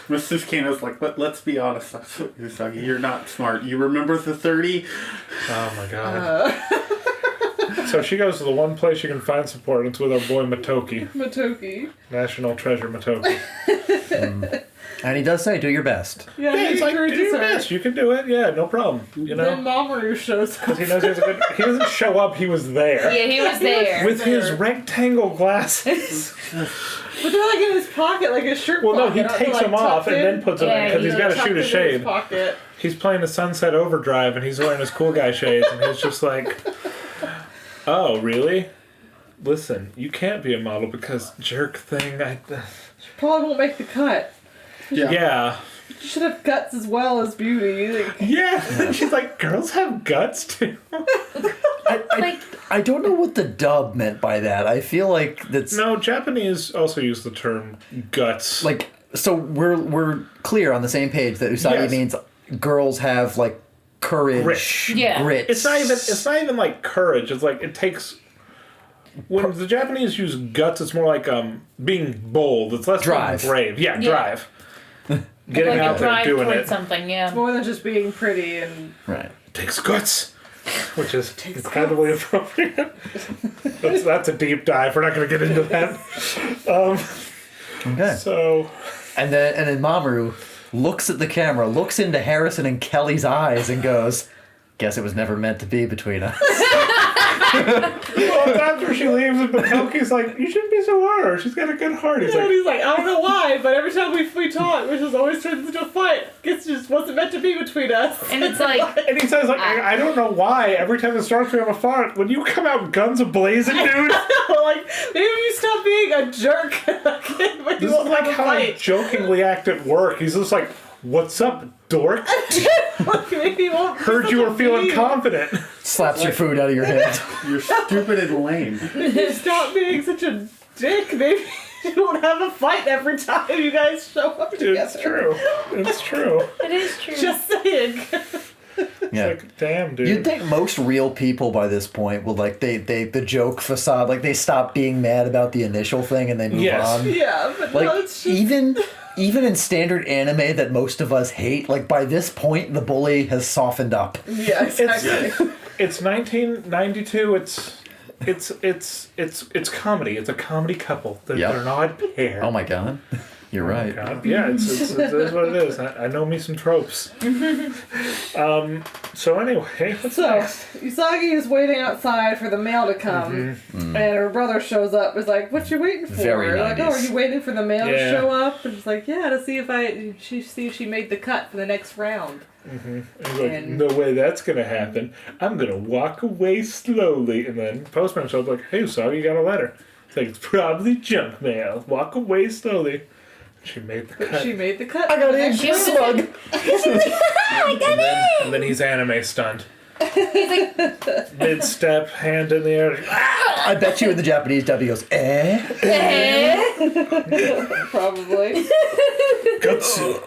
[SPEAKER 8] Mrs. Kano's like, let's be honest, Usagi, you're not smart. You remember the 30?
[SPEAKER 3] Oh, my God. So she goes to the one place you can find support, and it's with our boy Matoki.
[SPEAKER 2] Matoki.
[SPEAKER 3] National treasure Matoki.
[SPEAKER 1] And he does say, do your best.
[SPEAKER 2] Yeah,
[SPEAKER 3] Yeah,
[SPEAKER 2] he
[SPEAKER 3] it's like, do
[SPEAKER 2] encourages
[SPEAKER 3] your
[SPEAKER 2] her.
[SPEAKER 3] best. You can do it. Yeah, no problem. You
[SPEAKER 2] Then
[SPEAKER 3] know?
[SPEAKER 2] Mamoru shows up.
[SPEAKER 3] Because he knows he has a good... He doesn't show up, he was there.
[SPEAKER 7] Yeah, he was there.
[SPEAKER 3] With his rectangle glasses.
[SPEAKER 2] But they're like in his pocket, like his shirt
[SPEAKER 3] Well, no,
[SPEAKER 2] pocket.
[SPEAKER 3] he
[SPEAKER 2] aren't they,
[SPEAKER 3] takes
[SPEAKER 2] like,
[SPEAKER 3] them off
[SPEAKER 2] tucked
[SPEAKER 3] and
[SPEAKER 2] in?
[SPEAKER 3] then puts them in,
[SPEAKER 7] Yeah,
[SPEAKER 3] because he's got to
[SPEAKER 2] Tucked
[SPEAKER 3] shoot a
[SPEAKER 2] into his
[SPEAKER 3] shade.
[SPEAKER 2] pocket.
[SPEAKER 3] He's playing the Sunset Overdrive, and he's wearing his cool guy shades, and he's just like, oh, really? Listen, you can't be a model because jerk thing.
[SPEAKER 2] Probably won't make the cut.
[SPEAKER 3] Yeah.
[SPEAKER 2] You should have guts as well as beauty. Like,
[SPEAKER 3] Yeah. She's like, girls have guts too.
[SPEAKER 1] I don't know what the dub meant by that. I feel like that's
[SPEAKER 3] No, Japanese also use the term guts.
[SPEAKER 1] like, so we're clear on the same page that Usagi
[SPEAKER 3] Yes.
[SPEAKER 1] means girls have like courage,
[SPEAKER 3] Grit.
[SPEAKER 7] Yeah.
[SPEAKER 1] grit.
[SPEAKER 3] It's not even like courage. It's like it takes. When the Japanese use guts, it's more like being bold. It's less
[SPEAKER 1] Drive.
[SPEAKER 3] being brave. Yeah,
[SPEAKER 7] Yeah.
[SPEAKER 3] drive. Getting
[SPEAKER 7] Like
[SPEAKER 3] out
[SPEAKER 7] a
[SPEAKER 3] there,
[SPEAKER 7] drive
[SPEAKER 3] doing
[SPEAKER 7] towards
[SPEAKER 3] it.
[SPEAKER 7] something, yeah.
[SPEAKER 2] more than just being pretty and
[SPEAKER 1] right.
[SPEAKER 3] Takes guts. Which is incredibly appropriate. That's a deep dive. We're not going to get into that.
[SPEAKER 1] Okay.
[SPEAKER 3] So,
[SPEAKER 1] And then Mamoru looks at the camera, looks into Harrison and Kelly's eyes, and goes, "Guess it was never meant to be between us."
[SPEAKER 3] Well, after she leaves, and Toki's like, you shouldn't be so hard. She's got a good heart.
[SPEAKER 2] And he's like, I don't know why, but every time we talk, which is always turns into a fight. It just wasn't meant to be between us.
[SPEAKER 7] And it's like...
[SPEAKER 3] And he says, like, I don't know why. Every time it starts, we have a fight. When you come out guns a-blazing, dude.
[SPEAKER 2] Like, maybe you stop being a jerk. When
[SPEAKER 3] This is like how I jokingly act at work. He's just like, what's up, dork?
[SPEAKER 2] Like, maybe you won't
[SPEAKER 3] Heard you were feeling confident.
[SPEAKER 1] Slaps your food out of your hand.
[SPEAKER 8] You're stupid and lame.
[SPEAKER 2] You stop being such a dick. Maybe you don't have a fight every time you guys show up together.
[SPEAKER 3] It's true. It's true.
[SPEAKER 7] It is true.
[SPEAKER 2] Just saying.
[SPEAKER 1] Yeah.
[SPEAKER 3] Like, damn, dude.
[SPEAKER 1] You'd think most real people by this point will like the joke facade, like they stop being mad about the initial thing and they move on.
[SPEAKER 2] Yeah, but
[SPEAKER 1] Like
[SPEAKER 2] no, it's just...
[SPEAKER 1] even in standard anime that most of us hate, like by this point the bully has softened up.
[SPEAKER 2] Yeah, exactly.
[SPEAKER 3] It's 1992. It's comedy. It's a comedy couple. They're an odd pair.
[SPEAKER 1] Oh my god. You're right.
[SPEAKER 3] God. Yeah, it is what it is. I know me some tropes. So anyway, what's next?
[SPEAKER 2] Usagi is waiting outside for the mail to come, and her brother shows up. Is like, "What you waiting for?"
[SPEAKER 1] Very
[SPEAKER 2] like,
[SPEAKER 1] 90s.
[SPEAKER 2] "Oh, are you waiting for the mail to
[SPEAKER 3] Yeah.
[SPEAKER 2] show up?" And she's like, "Yeah, to see if she made the cut for the next round."
[SPEAKER 3] And he's like, no way that's gonna happen. I'm gonna walk away slowly. And then postman shows up like, hey, Usagi, you got a letter. It's like, it's probably junk mail. Walk away slowly. She made the cut.
[SPEAKER 2] She made the cut.
[SPEAKER 1] I got in. Slug.
[SPEAKER 3] And then he's anime stunned. Mid-step, hand in the air.
[SPEAKER 1] I bet you in the Japanese dub he goes, eh?
[SPEAKER 2] Probably.
[SPEAKER 3] Gutsu.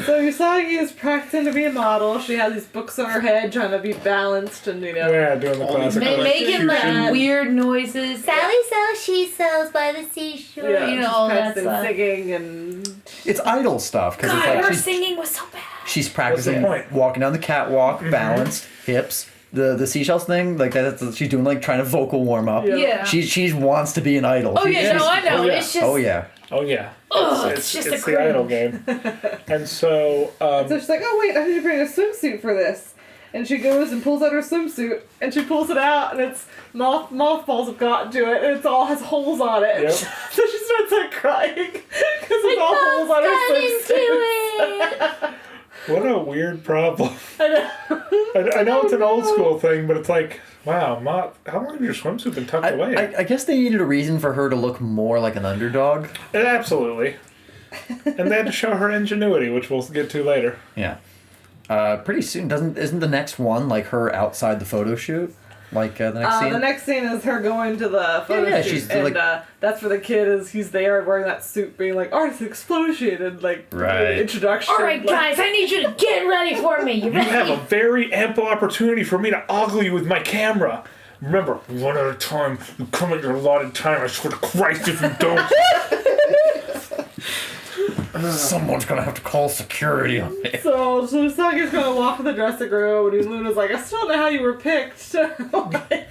[SPEAKER 2] So Usagi is practicing to be a model. She has these books on her head, trying to be balanced, and
[SPEAKER 3] Yeah, doing the classic.
[SPEAKER 7] Making like weird noises. Sally sells, she sells by the seashore.
[SPEAKER 2] Yeah,
[SPEAKER 7] You know, all that
[SPEAKER 2] practicing
[SPEAKER 7] stuff.
[SPEAKER 2] singing and
[SPEAKER 1] It's idol stuff because it's
[SPEAKER 7] God,
[SPEAKER 1] like
[SPEAKER 7] her
[SPEAKER 1] she's,
[SPEAKER 7] singing was so bad.
[SPEAKER 1] she's practicing
[SPEAKER 3] point?
[SPEAKER 1] walking down the catwalk, balanced, hips. The seashells thing, like that's she's doing, like trying to vocal warm up.
[SPEAKER 7] Yeah.
[SPEAKER 1] She wants to be an idol.
[SPEAKER 7] Oh yeah, no, I know.
[SPEAKER 3] Oh, yeah.
[SPEAKER 7] It's just.
[SPEAKER 1] Oh yeah.
[SPEAKER 3] Oh, yeah.
[SPEAKER 7] Ugh,
[SPEAKER 3] It's
[SPEAKER 7] just
[SPEAKER 3] it's
[SPEAKER 7] a
[SPEAKER 3] the idol
[SPEAKER 7] cringe.
[SPEAKER 3] game. And so,
[SPEAKER 2] so she's like, "Oh wait, I need to bring a swimsuit for this." And she goes and pulls out her swimsuit, and she pulls it out, and it's mothballs have gotten to it, and it all has holes on it.
[SPEAKER 3] Yep.
[SPEAKER 2] So she starts like crying because there's all holes on her swimsuit.
[SPEAKER 3] what a weird problem.
[SPEAKER 2] I know.
[SPEAKER 3] I know it's an old school thing, but it's like, wow, how long have your swimsuit been tucked away?
[SPEAKER 1] I guess they needed a reason for her to look more like an underdog.
[SPEAKER 3] Absolutely. And they had to show her ingenuity, which we'll get to later.
[SPEAKER 1] Yeah. Pretty soon, isn't the next one like her outside the photo shoot? Like the next scene?
[SPEAKER 2] The next scene is her going to the photo
[SPEAKER 1] Yeah,
[SPEAKER 2] shoot,
[SPEAKER 1] she's,
[SPEAKER 2] and
[SPEAKER 1] like-
[SPEAKER 2] that's where the kid is. He's there wearing that suit, being like, "Artist explosion," and like
[SPEAKER 1] Right.
[SPEAKER 2] introduction.
[SPEAKER 7] All right,
[SPEAKER 2] like,
[SPEAKER 7] guys, I need you to get ready for me. You
[SPEAKER 3] You have a
[SPEAKER 7] ready?
[SPEAKER 3] very ample opportunity for me to ogle you with my camera. Remember, one at a time. You come at your allotted time. I swear to Christ if you don't.
[SPEAKER 1] Someone's gonna have to call security on me.
[SPEAKER 2] So Usagi's gonna walk in the dressing room, and Luna's like, "I still don't know how you were picked." Like,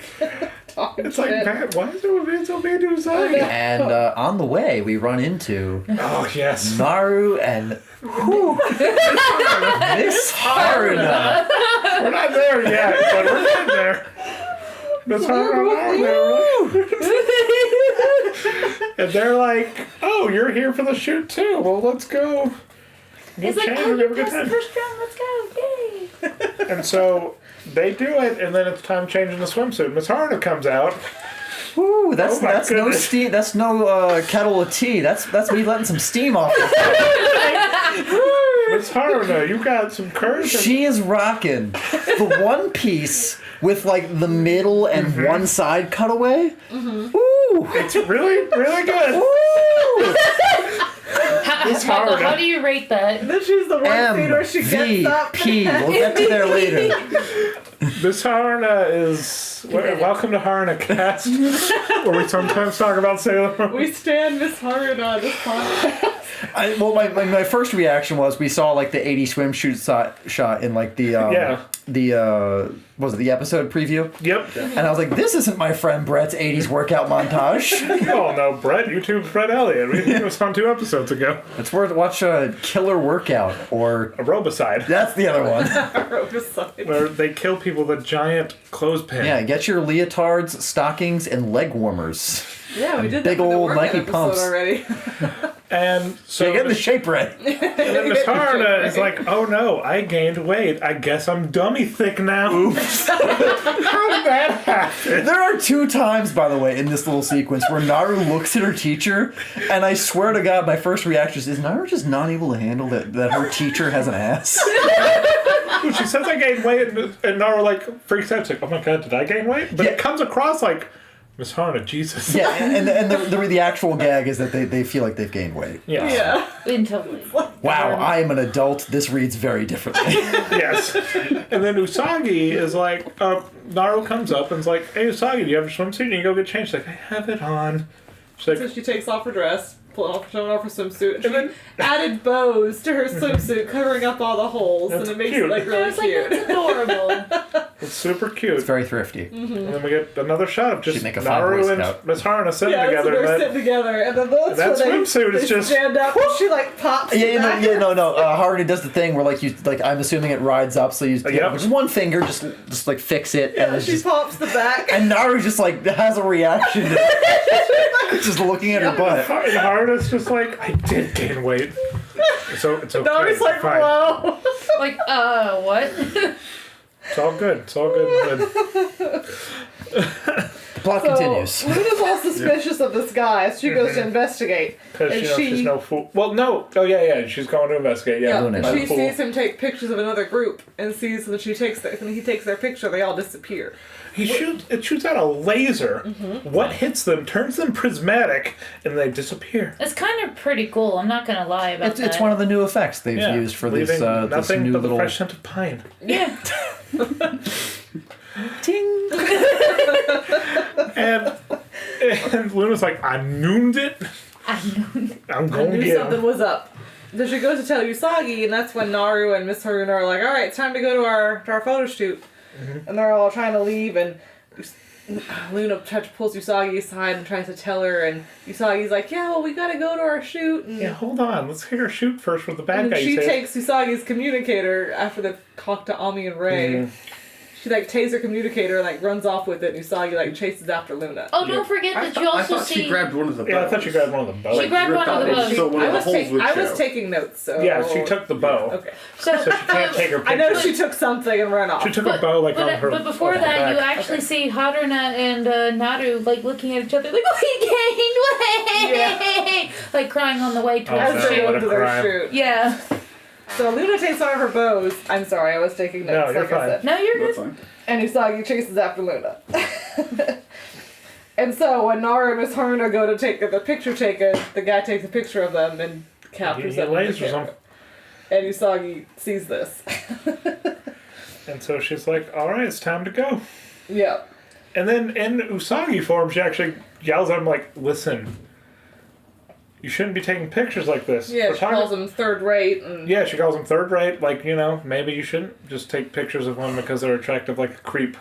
[SPEAKER 2] talking
[SPEAKER 3] It's like,
[SPEAKER 2] shit.
[SPEAKER 3] man, why is it so bad to Usagi?
[SPEAKER 1] And on the way, we run into
[SPEAKER 3] Oh, yes.
[SPEAKER 1] Naru and Miss Haruna.
[SPEAKER 3] We're not there yet, but we're getting there. That's how we're there. And they're like, oh, you're here for the shoot too. Well, let's go.
[SPEAKER 7] He's
[SPEAKER 3] We'll
[SPEAKER 7] like,
[SPEAKER 3] change
[SPEAKER 7] oh,
[SPEAKER 3] and
[SPEAKER 7] you
[SPEAKER 3] have a good
[SPEAKER 7] pressed the
[SPEAKER 3] time.
[SPEAKER 7] first round. Let's go. Yay.
[SPEAKER 3] And so they do it, and then it's time changing the swimsuit. Miss Haruna comes out.
[SPEAKER 1] Ooh, that's
[SPEAKER 3] Oh my
[SPEAKER 1] that's no
[SPEAKER 3] goodness.
[SPEAKER 1] steam. That's no kettle of tea. That's me letting some steam off.
[SPEAKER 3] Miss Haruna, you got some courage.
[SPEAKER 1] She is rocking the one piece with like the middle and one side cutaway. Ooh,
[SPEAKER 3] It's really, really good.
[SPEAKER 1] ooh.
[SPEAKER 7] Michael, how do you rate that?
[SPEAKER 2] Then she's the one scene where she gets up.
[SPEAKER 1] MVP. We'll get to there later.
[SPEAKER 3] Miss Haruna is... welcome to Haruna Cast, where we sometimes talk about Sailor Moon.
[SPEAKER 2] We stand Miss Haruna on this podcast.
[SPEAKER 1] Well, my first reaction was we saw like the 80 swimsuit shot in like the
[SPEAKER 3] Yeah.
[SPEAKER 1] the what was it, the episode preview?
[SPEAKER 3] Yep.
[SPEAKER 1] And I was like, this isn't my friend Brett's 80s workout montage.
[SPEAKER 3] Oh no, Brett! YouTube's Brett Elliott. It was on 2 episodes ago.
[SPEAKER 1] It's worth watch a Killer Workout or
[SPEAKER 3] Aerobicide.
[SPEAKER 1] that's the other one.
[SPEAKER 3] Where they kill people with a giant clothespin.
[SPEAKER 1] Yeah, get your leotards, stockings, and leg warmers.
[SPEAKER 2] Yeah, we did
[SPEAKER 1] Big
[SPEAKER 2] that for the
[SPEAKER 1] old
[SPEAKER 2] workout
[SPEAKER 1] Nike
[SPEAKER 2] episode
[SPEAKER 1] pumps.
[SPEAKER 2] already.
[SPEAKER 3] And so
[SPEAKER 1] So you get the ShapeRay.
[SPEAKER 3] and then Miss Haruna is like, oh no, I gained weight. I guess I'm dummy thick now. Oops. How did that happen?
[SPEAKER 1] There are 2 times, by the way, in this little sequence where Naru looks at her teacher, and I swear to God, my first reaction is Naru just not able to handle that her teacher has an ass?
[SPEAKER 3] She says I gained weight, and Nara like freaks out. It's like, oh my God, did I gain weight? But it comes across like, Miss Haruna, Jesus.
[SPEAKER 1] Yeah, and the actual gag is that they feel like they've gained weight.
[SPEAKER 3] Yes.
[SPEAKER 2] Yeah.
[SPEAKER 7] Totally.
[SPEAKER 1] Wow, I am an adult. This reads very differently.
[SPEAKER 3] Yes. And then Usagi is like, Naru comes up and is like, hey Usagi, do you have a swimsuit? And you go get changed. She's like, I have it on. She's like,
[SPEAKER 2] So she takes off her dress, showing off her swimsuit, and she added bows to her swimsuit, covering up all the holes,
[SPEAKER 3] That's
[SPEAKER 2] and it makes
[SPEAKER 3] cute.
[SPEAKER 2] it like really
[SPEAKER 7] It's like,
[SPEAKER 2] cute.
[SPEAKER 7] that's adorable.
[SPEAKER 3] it's super cute.
[SPEAKER 1] It's very thrifty.
[SPEAKER 3] And then we get another shot of just
[SPEAKER 1] She'd make a fine
[SPEAKER 3] Naru
[SPEAKER 1] Boy
[SPEAKER 3] and
[SPEAKER 1] Scout.
[SPEAKER 3] Miss Haruna sitting
[SPEAKER 2] Yeah, so
[SPEAKER 3] together.
[SPEAKER 2] they're
[SPEAKER 3] and
[SPEAKER 2] sitting together, and then that's
[SPEAKER 3] that
[SPEAKER 2] when
[SPEAKER 3] swimsuit
[SPEAKER 2] they
[SPEAKER 3] is just-
[SPEAKER 2] stand up, and she like pops.
[SPEAKER 1] Yeah,
[SPEAKER 2] back.
[SPEAKER 1] no. Haruna does the thing where I'm assuming it rides up, so you
[SPEAKER 3] Yep.
[SPEAKER 1] just one finger, just like fix it, and
[SPEAKER 2] Yeah,
[SPEAKER 1] it's
[SPEAKER 2] she
[SPEAKER 1] just.
[SPEAKER 2] pops the back.
[SPEAKER 1] And Naru just like has a reaction to it. Just looking at her butt.
[SPEAKER 3] And Haruna's just like, I did gain weight. So it's okay.
[SPEAKER 2] Naru's like,
[SPEAKER 3] fine.
[SPEAKER 2] whoa.
[SPEAKER 7] Like, what?
[SPEAKER 3] It's all good. It's all good.
[SPEAKER 1] The plot
[SPEAKER 2] So
[SPEAKER 1] continues.
[SPEAKER 2] Luna's all suspicious of this guy, so she goes to investigate.
[SPEAKER 3] Because
[SPEAKER 2] And
[SPEAKER 3] she's no fool. Well, no. Oh, yeah. She's going to investigate. Yeah.
[SPEAKER 2] Yeah,
[SPEAKER 1] Luna.
[SPEAKER 2] and
[SPEAKER 3] Not a
[SPEAKER 2] she
[SPEAKER 3] fool.
[SPEAKER 2] sees him take pictures of another group, and sees that when he takes their picture, they all disappear.
[SPEAKER 3] It shoots out a laser. What hits them turns them prismatic, and they disappear.
[SPEAKER 7] It's kind of pretty cool. I'm not gonna lie about that.
[SPEAKER 1] It's one of the new effects they've
[SPEAKER 3] Yeah.
[SPEAKER 1] used for
[SPEAKER 3] Leaving
[SPEAKER 1] this
[SPEAKER 3] nothing
[SPEAKER 1] new
[SPEAKER 3] but the
[SPEAKER 1] little.
[SPEAKER 3] fresh scent of pine.
[SPEAKER 7] Yeah.
[SPEAKER 1] Ting.
[SPEAKER 3] And Luna's like, I knew it. I'm
[SPEAKER 2] I
[SPEAKER 3] going to
[SPEAKER 2] knew
[SPEAKER 3] get
[SPEAKER 2] something
[SPEAKER 3] him.
[SPEAKER 2] was up. So she goes to tell Usagi, and that's when Naru and Miss Haruna are like, alright, it's time to go to our photo shoot. And they're all trying to leave, and Luna pulls Usagi aside and tries to tell her, and Usagi's like, yeah, well, we gotta go to our shoot. And,
[SPEAKER 3] Yeah, hold on. Let's hear her shoot first with the bad
[SPEAKER 2] and
[SPEAKER 3] guy.
[SPEAKER 2] she
[SPEAKER 3] you say.
[SPEAKER 2] takes Usagi's communicator after they talk to Ami and Ray. She takes her communicator and runs off with it, and Usagi chases after Luna.
[SPEAKER 7] Oh, don't forget that you
[SPEAKER 8] I
[SPEAKER 7] also
[SPEAKER 8] thought
[SPEAKER 7] see.
[SPEAKER 8] she grabbed one of the bows.
[SPEAKER 3] Yeah, I thought you grabbed one of the bows.
[SPEAKER 7] She grabbed one of the bows.
[SPEAKER 8] So one of the holes would
[SPEAKER 2] I
[SPEAKER 8] show.
[SPEAKER 2] was taking notes, so...
[SPEAKER 3] Yeah, she took the bow.
[SPEAKER 2] Okay.
[SPEAKER 7] So,
[SPEAKER 3] So she can't take her picture.
[SPEAKER 2] I know she took something and ran off.
[SPEAKER 3] She took a bow on her.
[SPEAKER 7] but before
[SPEAKER 3] on her
[SPEAKER 7] that, you
[SPEAKER 3] back.
[SPEAKER 7] actually see Haruna and Naru looking at each other like, we gained weight, like crying on the way towards
[SPEAKER 3] Oh,
[SPEAKER 2] As
[SPEAKER 7] the
[SPEAKER 2] they
[SPEAKER 3] what
[SPEAKER 2] go
[SPEAKER 3] a
[SPEAKER 2] to their
[SPEAKER 3] crime.
[SPEAKER 2] shoot.
[SPEAKER 7] Yeah.
[SPEAKER 2] So Luna takes one of her bows. I'm sorry, I was taking notes.
[SPEAKER 3] No, you're
[SPEAKER 2] like I
[SPEAKER 3] fine.
[SPEAKER 2] said.
[SPEAKER 7] No, you're
[SPEAKER 8] That's
[SPEAKER 7] good.
[SPEAKER 8] fine.
[SPEAKER 2] And Usagi chases after Luna. And so when Naru and Miss Haruna go to take the picture taken, the guy takes a picture of them and captures
[SPEAKER 3] He
[SPEAKER 2] them with
[SPEAKER 3] lasers
[SPEAKER 2] the camera.
[SPEAKER 3] them.
[SPEAKER 2] And Usagi sees this.
[SPEAKER 3] And so she's like, all right, it's time to go.
[SPEAKER 2] Yeah.
[SPEAKER 3] And then in Usagi form, she actually yells at him like, listen, you shouldn't be taking pictures like this.
[SPEAKER 2] Yeah, she
[SPEAKER 3] Photograph-
[SPEAKER 2] calls him third rate. And
[SPEAKER 3] Yeah, she calls him third rate. Like, maybe you shouldn't just take pictures of them because they're attractive like a creep.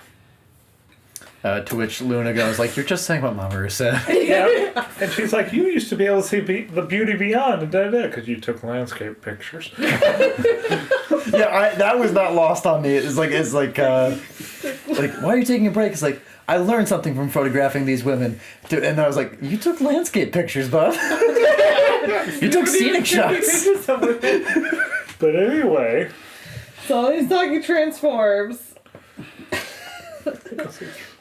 [SPEAKER 1] To which Luna goes like, "You're just saying what Mamoru said."
[SPEAKER 3] Yeah. And she's like, you used to be able to see the beauty beyond, and because you took landscape pictures.
[SPEAKER 1] Yeah, that was not lost on me. It's like why are you taking a break? It's like, I learned something from photographing these women. And I was like, you took landscape pictures, bud. You took scenic shots.
[SPEAKER 3] But anyway.
[SPEAKER 2] So Usagi transforms.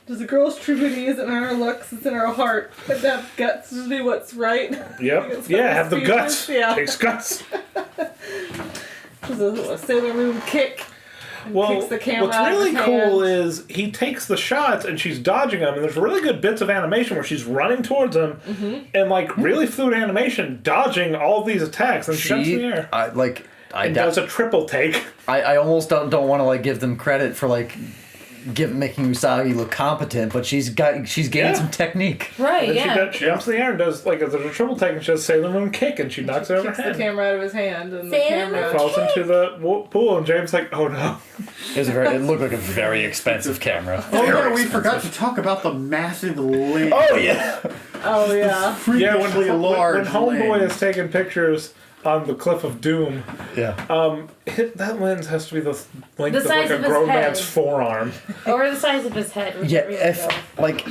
[SPEAKER 2] Does a girl's true beauty isn't in her looks, it's in her heart. And have guts to do what's right.
[SPEAKER 3] Yep. Yeah, have the guts.
[SPEAKER 2] Yeah.
[SPEAKER 3] Takes guts.
[SPEAKER 2] Does a Sailor Moon kick.
[SPEAKER 3] Well,
[SPEAKER 2] kicks the camera
[SPEAKER 3] what's
[SPEAKER 2] out of
[SPEAKER 3] really
[SPEAKER 2] his
[SPEAKER 3] cool
[SPEAKER 2] hand.
[SPEAKER 3] is he takes the shots and she's dodging them, and there's really good bits of animation where she's running towards him and really fluid animation, dodging all these attacks, and she jumps in the air and does a triple take.
[SPEAKER 1] I almost don't want to give them credit for making Usagi look competent, but she's gained some technique.
[SPEAKER 7] Right,
[SPEAKER 3] And
[SPEAKER 7] yeah.
[SPEAKER 3] she jumps in the air and does there's a triple take, and she does Sailor Moon kick, and she knocks it over her
[SPEAKER 2] Kicks the
[SPEAKER 3] head.
[SPEAKER 2] camera out of his hand, and the
[SPEAKER 7] Sailor
[SPEAKER 2] camera...
[SPEAKER 7] Moon
[SPEAKER 3] Falls into the pool, and James like, oh no.
[SPEAKER 1] It looked like a very expensive camera.
[SPEAKER 8] Oh
[SPEAKER 1] Very
[SPEAKER 8] no, we forgot
[SPEAKER 1] expensive.
[SPEAKER 8] to talk about the massive lens.
[SPEAKER 1] Oh yeah.
[SPEAKER 2] Oh yeah.
[SPEAKER 3] Yeah, when
[SPEAKER 8] large
[SPEAKER 3] Homeboy
[SPEAKER 8] lens.
[SPEAKER 3] is taking pictures on the Cliff of Doom,
[SPEAKER 1] Yeah.
[SPEAKER 3] that lens has to be the length
[SPEAKER 7] The
[SPEAKER 3] of
[SPEAKER 7] size
[SPEAKER 3] like a
[SPEAKER 7] of his
[SPEAKER 3] grown
[SPEAKER 7] head.
[SPEAKER 3] man's forearm.
[SPEAKER 7] Or the size of his head.
[SPEAKER 1] Yeah.
[SPEAKER 7] whichever you
[SPEAKER 1] If
[SPEAKER 7] go.
[SPEAKER 1] like,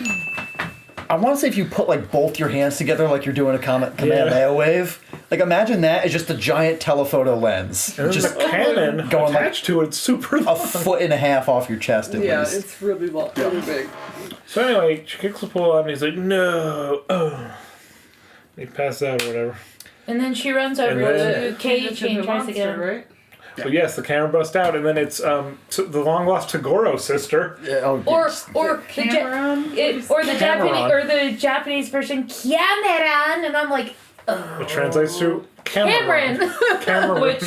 [SPEAKER 1] I want to say if you put like both your hands together like you're doing a Kamehameha wave, like imagine that as just a giant telephoto lens,
[SPEAKER 3] And then
[SPEAKER 1] just
[SPEAKER 3] the cannon
[SPEAKER 1] going, like,
[SPEAKER 3] attached to it's super
[SPEAKER 1] a
[SPEAKER 3] long.
[SPEAKER 1] foot and a half off your chest at
[SPEAKER 2] Yeah,
[SPEAKER 1] least.
[SPEAKER 2] it's really long, really big.
[SPEAKER 3] So anyway, she kicks the pool out and he's like, no. Oh. He passes out or whatever.
[SPEAKER 7] And then she runs over
[SPEAKER 3] And then-
[SPEAKER 7] to Cage and tries to get him.
[SPEAKER 2] right?
[SPEAKER 3] But yes, the camera busts out, and then it's the long lost Tagoro sister.
[SPEAKER 1] Oh,
[SPEAKER 7] Or
[SPEAKER 1] yes.
[SPEAKER 7] the Japanese
[SPEAKER 3] Cameron.
[SPEAKER 7] version Cameron, and I'm like,
[SPEAKER 3] It translates to
[SPEAKER 7] Cameron.
[SPEAKER 3] Cameron.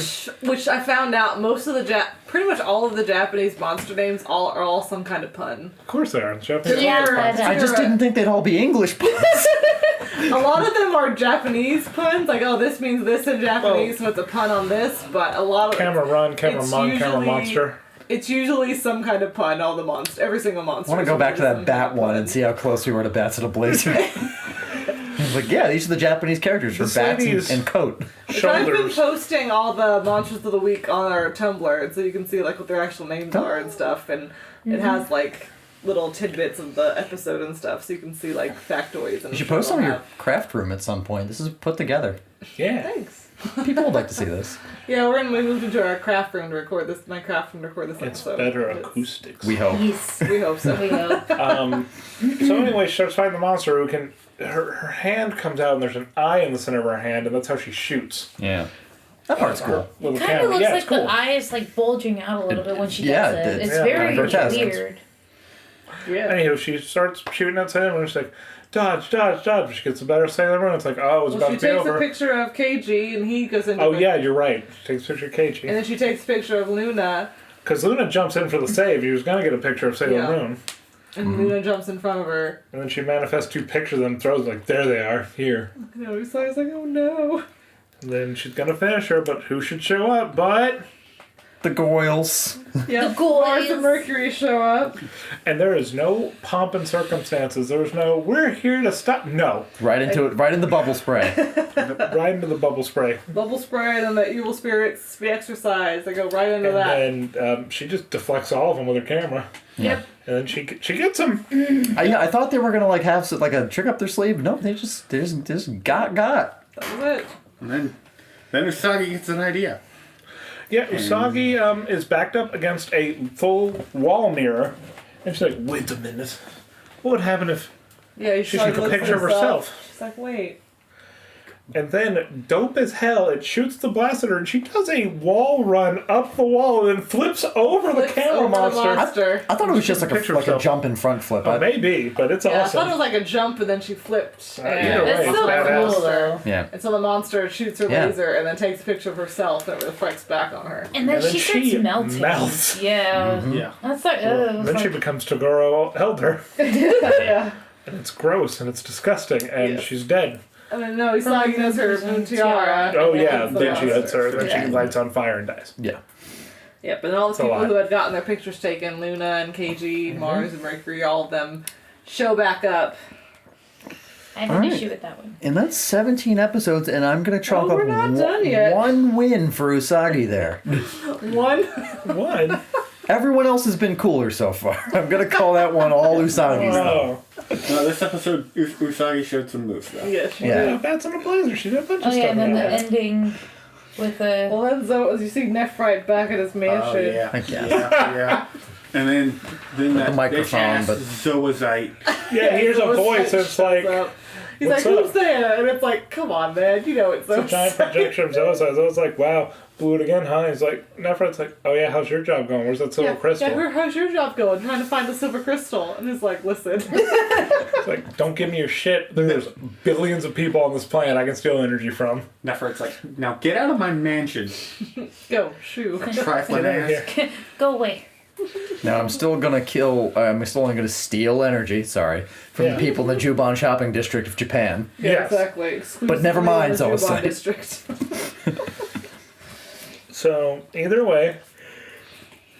[SPEAKER 2] Which I found out most of the pretty much all of the Japanese monster names are all some kind of pun.
[SPEAKER 3] Of course they are. It's Japanese.
[SPEAKER 1] I just didn't think they'd all be English puns.
[SPEAKER 2] A lot of them are Japanese puns, like, oh, this means this in Japanese, so it's a pun on this, but a lot of
[SPEAKER 3] Camera run, camera
[SPEAKER 2] it's
[SPEAKER 3] mon, camera
[SPEAKER 2] usually-
[SPEAKER 3] monster.
[SPEAKER 2] it's usually some kind of pun, all the monster, every single monster.
[SPEAKER 1] I want to go back to that bat one and see how close we were to Bats in a Blazer. He's like, yeah, these are the Japanese characters for
[SPEAKER 3] This
[SPEAKER 1] bats
[SPEAKER 3] lady is-
[SPEAKER 1] and coat.
[SPEAKER 2] I've been
[SPEAKER 3] Shoulders.
[SPEAKER 2] posting all the monsters of the week on our Tumblr, so you can see like what their actual names are and stuff, and it has like little tidbits of the episode and stuff, so you can see like factoids. And
[SPEAKER 1] You should post some of your craft room at some point. This is put together.
[SPEAKER 3] Yeah.
[SPEAKER 2] Thanks.
[SPEAKER 1] People would like to see this.
[SPEAKER 2] Yeah, we moved into our craft room to record this. My craft room to record this
[SPEAKER 3] It's
[SPEAKER 2] episode.
[SPEAKER 3] better
[SPEAKER 2] It's-
[SPEAKER 3] acoustics.
[SPEAKER 1] We hope.
[SPEAKER 7] yes,
[SPEAKER 2] We hope so.
[SPEAKER 7] we hope.
[SPEAKER 3] So anyway, she starts fighting the monster who can... Her hand comes out and there's an eye in the center of her hand, and that's how she shoots.
[SPEAKER 1] Yeah. That part's cool.
[SPEAKER 3] With a
[SPEAKER 7] Kind of
[SPEAKER 3] camera.
[SPEAKER 7] looks
[SPEAKER 3] Yeah,
[SPEAKER 7] like
[SPEAKER 3] it's cool.
[SPEAKER 7] the eye is like bulging out a little bit when she
[SPEAKER 1] Yeah,
[SPEAKER 7] does it.
[SPEAKER 1] it's-
[SPEAKER 7] It's
[SPEAKER 3] yeah,
[SPEAKER 7] very
[SPEAKER 1] grotesque.
[SPEAKER 7] weird.
[SPEAKER 2] Yeah.
[SPEAKER 3] Anywho, she starts shooting at him, and she's like, dodge, dodge, dodge. She gets a better Sailor Moon. It's like, oh, it was
[SPEAKER 2] Well,
[SPEAKER 3] about
[SPEAKER 2] she
[SPEAKER 3] to be
[SPEAKER 2] takes
[SPEAKER 3] over.
[SPEAKER 2] a picture of KG and he goes into
[SPEAKER 3] Oh,
[SPEAKER 2] the-
[SPEAKER 3] yeah, you're right. She takes a picture of
[SPEAKER 2] And
[SPEAKER 3] Keiichi.
[SPEAKER 2] then she takes a picture of Luna,
[SPEAKER 3] Because Luna jumps in for the save. He was going to get a picture of Sailor
[SPEAKER 2] Yeah.
[SPEAKER 3] Moon.
[SPEAKER 2] and Luna jumps in front of her.
[SPEAKER 3] And then she manifests two pictures of them and throws like, there they are, here.
[SPEAKER 2] You know, so I was like, oh no.
[SPEAKER 3] And then she's going to finish her, but who should show up but...
[SPEAKER 1] The Goyles.
[SPEAKER 2] Yeah,
[SPEAKER 7] The Goys.
[SPEAKER 2] Mars and Mercury show up.
[SPEAKER 3] And there is no pomp and circumstances. There's no, we're here to stop. No.
[SPEAKER 1] Right into it. Right in the bubble spray.
[SPEAKER 3] Right into the bubble spray.
[SPEAKER 2] Bubble spray, and then the evil spirits be exercised. They go right into
[SPEAKER 3] And
[SPEAKER 2] that.
[SPEAKER 3] then she just deflects all of them with her camera.
[SPEAKER 2] Yep.
[SPEAKER 3] And then she gets them.
[SPEAKER 1] I thought they were gonna like have like a trick up their sleeve. No, they just got.
[SPEAKER 2] That was it.
[SPEAKER 8] And then Usagi gets an idea.
[SPEAKER 3] Yeah, Usagi is backed up against a full wall mirror. And she's like, wait a minute. What would happen if...
[SPEAKER 2] Yeah, you
[SPEAKER 3] She
[SPEAKER 2] saw
[SPEAKER 3] took a
[SPEAKER 2] looks at
[SPEAKER 3] picture of herself.
[SPEAKER 2] She's like, wait.
[SPEAKER 3] And then, dope as hell, it shoots the blast at her, and she does a wall run up the wall and then flips over
[SPEAKER 2] Flips
[SPEAKER 3] the camera
[SPEAKER 2] over the
[SPEAKER 3] monster.
[SPEAKER 2] monster.
[SPEAKER 1] I thought it was just like
[SPEAKER 3] Picture
[SPEAKER 1] a
[SPEAKER 3] herself.
[SPEAKER 1] jump and front flip.
[SPEAKER 3] Maybe, but it's
[SPEAKER 2] Yeah, I
[SPEAKER 3] awesome.
[SPEAKER 2] thought it was like a jump, and then she flipped.
[SPEAKER 3] either
[SPEAKER 2] and
[SPEAKER 3] way,
[SPEAKER 7] It's
[SPEAKER 3] it's
[SPEAKER 7] so
[SPEAKER 3] badass.
[SPEAKER 7] cool though.
[SPEAKER 1] Yeah.
[SPEAKER 2] And so the monster shoots her
[SPEAKER 1] Yeah.
[SPEAKER 2] laser and then takes a picture of herself and it reflects back on her.
[SPEAKER 7] And then,
[SPEAKER 3] And then
[SPEAKER 7] she starts
[SPEAKER 3] she
[SPEAKER 7] melting.
[SPEAKER 3] melts.
[SPEAKER 7] Yeah.
[SPEAKER 8] Yeah.
[SPEAKER 7] That's like,
[SPEAKER 3] And then she becomes Tagoro Elder.
[SPEAKER 2] Yeah.
[SPEAKER 3] And it's gross and it's disgusting and
[SPEAKER 2] Yes.
[SPEAKER 3] she's dead.
[SPEAKER 2] And then no, Usagi does her moon tiara.
[SPEAKER 3] Oh
[SPEAKER 2] and
[SPEAKER 3] yeah,
[SPEAKER 2] hits the
[SPEAKER 3] then she hits her,
[SPEAKER 2] monster.
[SPEAKER 3] then she lights on fire and dies.
[SPEAKER 1] Yeah.
[SPEAKER 2] Yep, and all the
[SPEAKER 3] a
[SPEAKER 2] people
[SPEAKER 3] lot.
[SPEAKER 2] who had gotten their pictures taken, Luna and KG,
[SPEAKER 3] Mm-hmm.
[SPEAKER 2] Mars and Mercury, all of them show back up.
[SPEAKER 7] I have an
[SPEAKER 1] Alright.
[SPEAKER 7] issue with that one.
[SPEAKER 1] And that's 17 episodes, and I'm gonna chalk
[SPEAKER 2] Oh, we're
[SPEAKER 1] up
[SPEAKER 2] not done yet.
[SPEAKER 1] one win for Usagi there.
[SPEAKER 2] One.
[SPEAKER 3] One?
[SPEAKER 1] Everyone else has been cooler so far. I'm gonna call that one all Usagi's though.
[SPEAKER 3] Oh.
[SPEAKER 8] No, this episode, Usagi showed some moves though.
[SPEAKER 2] Yeah, she
[SPEAKER 1] Yeah.
[SPEAKER 2] did.
[SPEAKER 3] Bats in a blazer. She did a bunch
[SPEAKER 7] Oh
[SPEAKER 3] of
[SPEAKER 7] yeah,
[SPEAKER 3] stuff.
[SPEAKER 7] and then
[SPEAKER 3] in
[SPEAKER 7] the
[SPEAKER 3] that.
[SPEAKER 7] ending with the.
[SPEAKER 2] Well, then as you see Nephrite back at his mansion.
[SPEAKER 8] Oh yeah,
[SPEAKER 1] I guess.
[SPEAKER 8] yeah. And then that
[SPEAKER 1] microphone,
[SPEAKER 8] bitch-ass
[SPEAKER 1] but-
[SPEAKER 8] Zoazite.
[SPEAKER 3] Yeah, here's a
[SPEAKER 2] So
[SPEAKER 3] voice. It's like
[SPEAKER 2] shows up. He's
[SPEAKER 3] what's
[SPEAKER 2] like,
[SPEAKER 3] up?
[SPEAKER 2] who's there? And it's like, come on, man, you know it's
[SPEAKER 3] it's a giant projection of Zoe. So I was like, wow, blew it again, huh? He's like, Nephrit's like, oh yeah, how's your job going? Where's that silver crystal?
[SPEAKER 2] Yeah, how's your job going? Trying to find the silver crystal. And he's like, listen.
[SPEAKER 3] It's like, don't give me your shit. There's billions of people on this planet I can steal energy from.
[SPEAKER 8] Nephrit's like, now get out of my mansion,
[SPEAKER 2] Go, shoo.
[SPEAKER 8] trifling
[SPEAKER 3] Get out of
[SPEAKER 8] ass.
[SPEAKER 3] here.
[SPEAKER 7] Go away.
[SPEAKER 1] Now I'm still gonna kill. I'm still only gonna steal energy. Sorry, from
[SPEAKER 3] Yeah.
[SPEAKER 1] the people in the Juban shopping district of Japan.
[SPEAKER 3] Yes.
[SPEAKER 2] Exactly.
[SPEAKER 1] But never mind,
[SPEAKER 2] Exclusively in the
[SPEAKER 1] Zoe
[SPEAKER 2] Juban district.
[SPEAKER 3] So either way,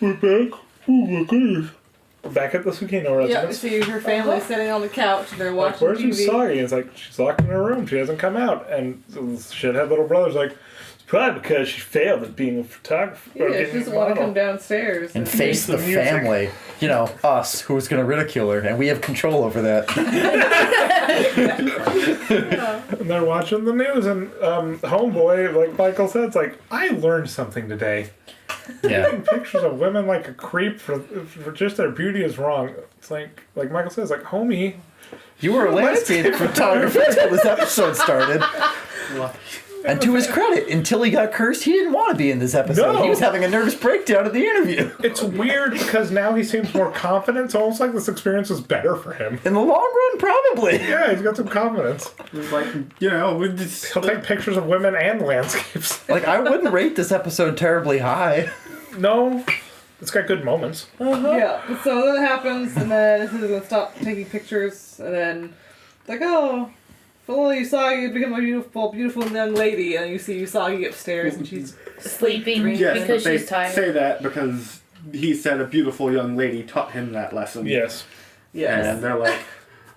[SPEAKER 3] We're back. Oh my goodness. We're back at the Tsukino
[SPEAKER 2] Yeah,
[SPEAKER 3] residence.
[SPEAKER 2] see her family sitting on the couch and they're
[SPEAKER 3] Like,
[SPEAKER 2] watching
[SPEAKER 3] where's
[SPEAKER 2] TV.
[SPEAKER 3] Usagi? It's like, she's locked in her room. She hasn't come out. And the shithead little brother's like, it's probably because she failed at being a photographer.
[SPEAKER 2] Yeah, she doesn't want to come downstairs.
[SPEAKER 1] And face the
[SPEAKER 3] music.
[SPEAKER 1] family. You know, us, who's going to ridicule her, and we have control over that.
[SPEAKER 3] And they're watching the news, and homeboy, like Michael said, it's like, I learned something today.
[SPEAKER 1] Yeah.
[SPEAKER 3] Pictures of women like a creep for just their beauty is wrong. It's like Michael says, like, homie.
[SPEAKER 1] You were a landscape photographer until this episode started. And to his credit, until he got cursed, he didn't want to be in this episode.
[SPEAKER 3] No.
[SPEAKER 1] He was having a nervous breakdown at the interview.
[SPEAKER 3] It's weird because now he seems more confident. It's almost like this experience is better for him.
[SPEAKER 1] In the long run, probably.
[SPEAKER 3] Yeah, he's got some confidence.
[SPEAKER 8] It's like, you know, we just,
[SPEAKER 3] He'll take pictures of women and landscapes.
[SPEAKER 1] Like, I wouldn't rate this episode terribly high.
[SPEAKER 3] No, it's got good moments.
[SPEAKER 2] Yeah, so that happens, and then he's gonna stop taking pictures, and then it's like, oh, if only Usagi would become a beautiful, beautiful young lady, and you see Usagi upstairs, and she's
[SPEAKER 7] Sleeping
[SPEAKER 8] yes,
[SPEAKER 7] because
[SPEAKER 8] but they
[SPEAKER 7] she's tired.
[SPEAKER 8] say that because he said a beautiful young lady taught him that lesson.
[SPEAKER 3] Yes.
[SPEAKER 8] And they're like,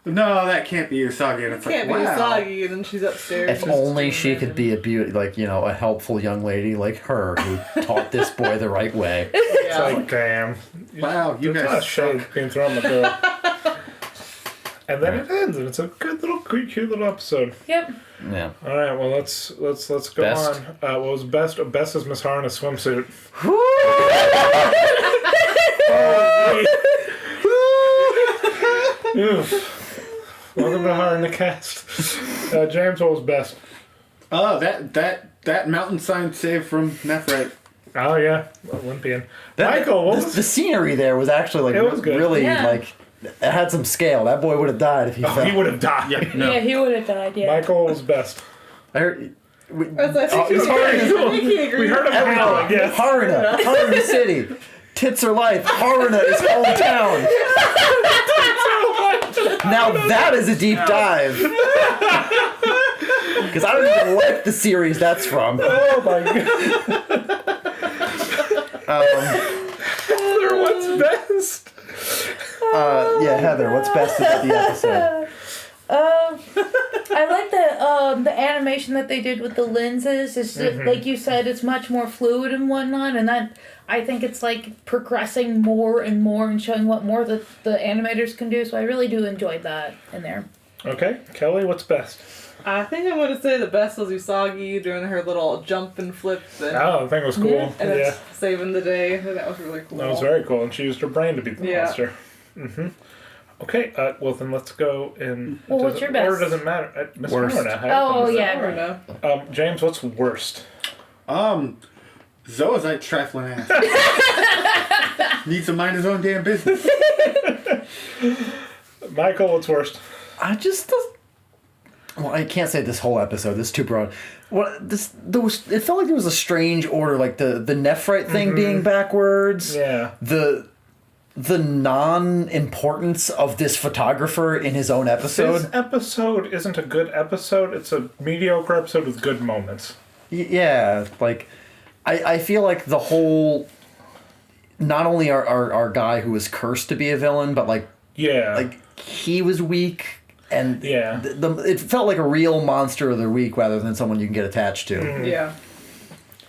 [SPEAKER 8] no, that can't be Usagi. And it's
[SPEAKER 2] Can't be
[SPEAKER 8] like, wow.
[SPEAKER 2] Usagi, and then she's upstairs.
[SPEAKER 1] If only she could be a beauty, like, you know, a helpful young lady like her who taught this boy the right way.
[SPEAKER 3] It's like, damn.
[SPEAKER 8] Wow, you
[SPEAKER 3] There's a lot of
[SPEAKER 8] guys
[SPEAKER 3] shade
[SPEAKER 8] suck.
[SPEAKER 3] being thrown at the girl. And then it ends, and it's a good little, cute little episode.
[SPEAKER 7] Yep.
[SPEAKER 1] Yeah.
[SPEAKER 3] All right, well let's go
[SPEAKER 1] Best.
[SPEAKER 3] on. What was best? Best is Miss Haruna's swimsuit. Oof. Welcome to Haruna Cast. James, what was best?
[SPEAKER 8] Oh, that mountain sign saved from Nephrite.
[SPEAKER 3] Oh yeah, Olympian.
[SPEAKER 1] That-
[SPEAKER 3] Michael, what
[SPEAKER 1] the,
[SPEAKER 3] was
[SPEAKER 1] the scenery there was actually, like,
[SPEAKER 3] It was good.
[SPEAKER 1] really,
[SPEAKER 7] Yeah.
[SPEAKER 1] like, it had some scale. That boy would have died if he fell.
[SPEAKER 3] he would have died.
[SPEAKER 7] Yeah, he would have died, yeah.
[SPEAKER 3] Michael, what was best?
[SPEAKER 1] I heard, we,
[SPEAKER 2] That's I think
[SPEAKER 1] it's
[SPEAKER 3] We heard him howling. Yes.
[SPEAKER 1] Haruna City. Tits are life. Haruna is hometown. Now that is a deep dive. Because I don't even like the series that's from.
[SPEAKER 3] Oh my god. Heather, what's best?
[SPEAKER 1] Yeah, Heather, what's best about the episode?
[SPEAKER 7] I like the animation that they did with the lenses. It's just, like you said, it's much more fluid and whatnot, and that I think it's like progressing more and more and showing what more the animators can do. So I really do enjoy that in there.
[SPEAKER 3] Okay, Kelly, what's best?
[SPEAKER 2] I think I'm going to say the best was Usagi doing her little jump and flip and,
[SPEAKER 3] Oh, the thing was cool.
[SPEAKER 2] and
[SPEAKER 3] Yeah,
[SPEAKER 2] it's saving the day. That was really cool.
[SPEAKER 3] that was very cool, and she used her brain to beat the
[SPEAKER 2] Yeah.
[SPEAKER 3] monster. Okay, well then let's go in.
[SPEAKER 7] Well, what's your best?
[SPEAKER 3] Order doesn't matter. Miss
[SPEAKER 1] Worst.
[SPEAKER 3] Haruna,
[SPEAKER 7] Oh,
[SPEAKER 3] Miss
[SPEAKER 7] yeah.
[SPEAKER 2] Haruna.
[SPEAKER 3] James, what's worst?
[SPEAKER 8] Zoazite trifling ass. Needs to mind his own damn business.
[SPEAKER 3] Michael, what's worst?
[SPEAKER 1] I just... Well, I can't say this whole episode. This is too broad. It felt like there was a strange order, like the Nephrite thing being backwards.
[SPEAKER 3] Yeah.
[SPEAKER 1] The non-importance of this photographer in his own episode.
[SPEAKER 3] This episode isn't a good episode. It's a mediocre episode with good moments.
[SPEAKER 1] Yeah, like, I feel like the whole... Not only our guy who was cursed to be a villain, but, like,
[SPEAKER 3] Yeah.
[SPEAKER 1] he was weak, and
[SPEAKER 3] Yeah.
[SPEAKER 1] it felt like a real monster of the week rather than someone you can get attached to.
[SPEAKER 2] Yeah.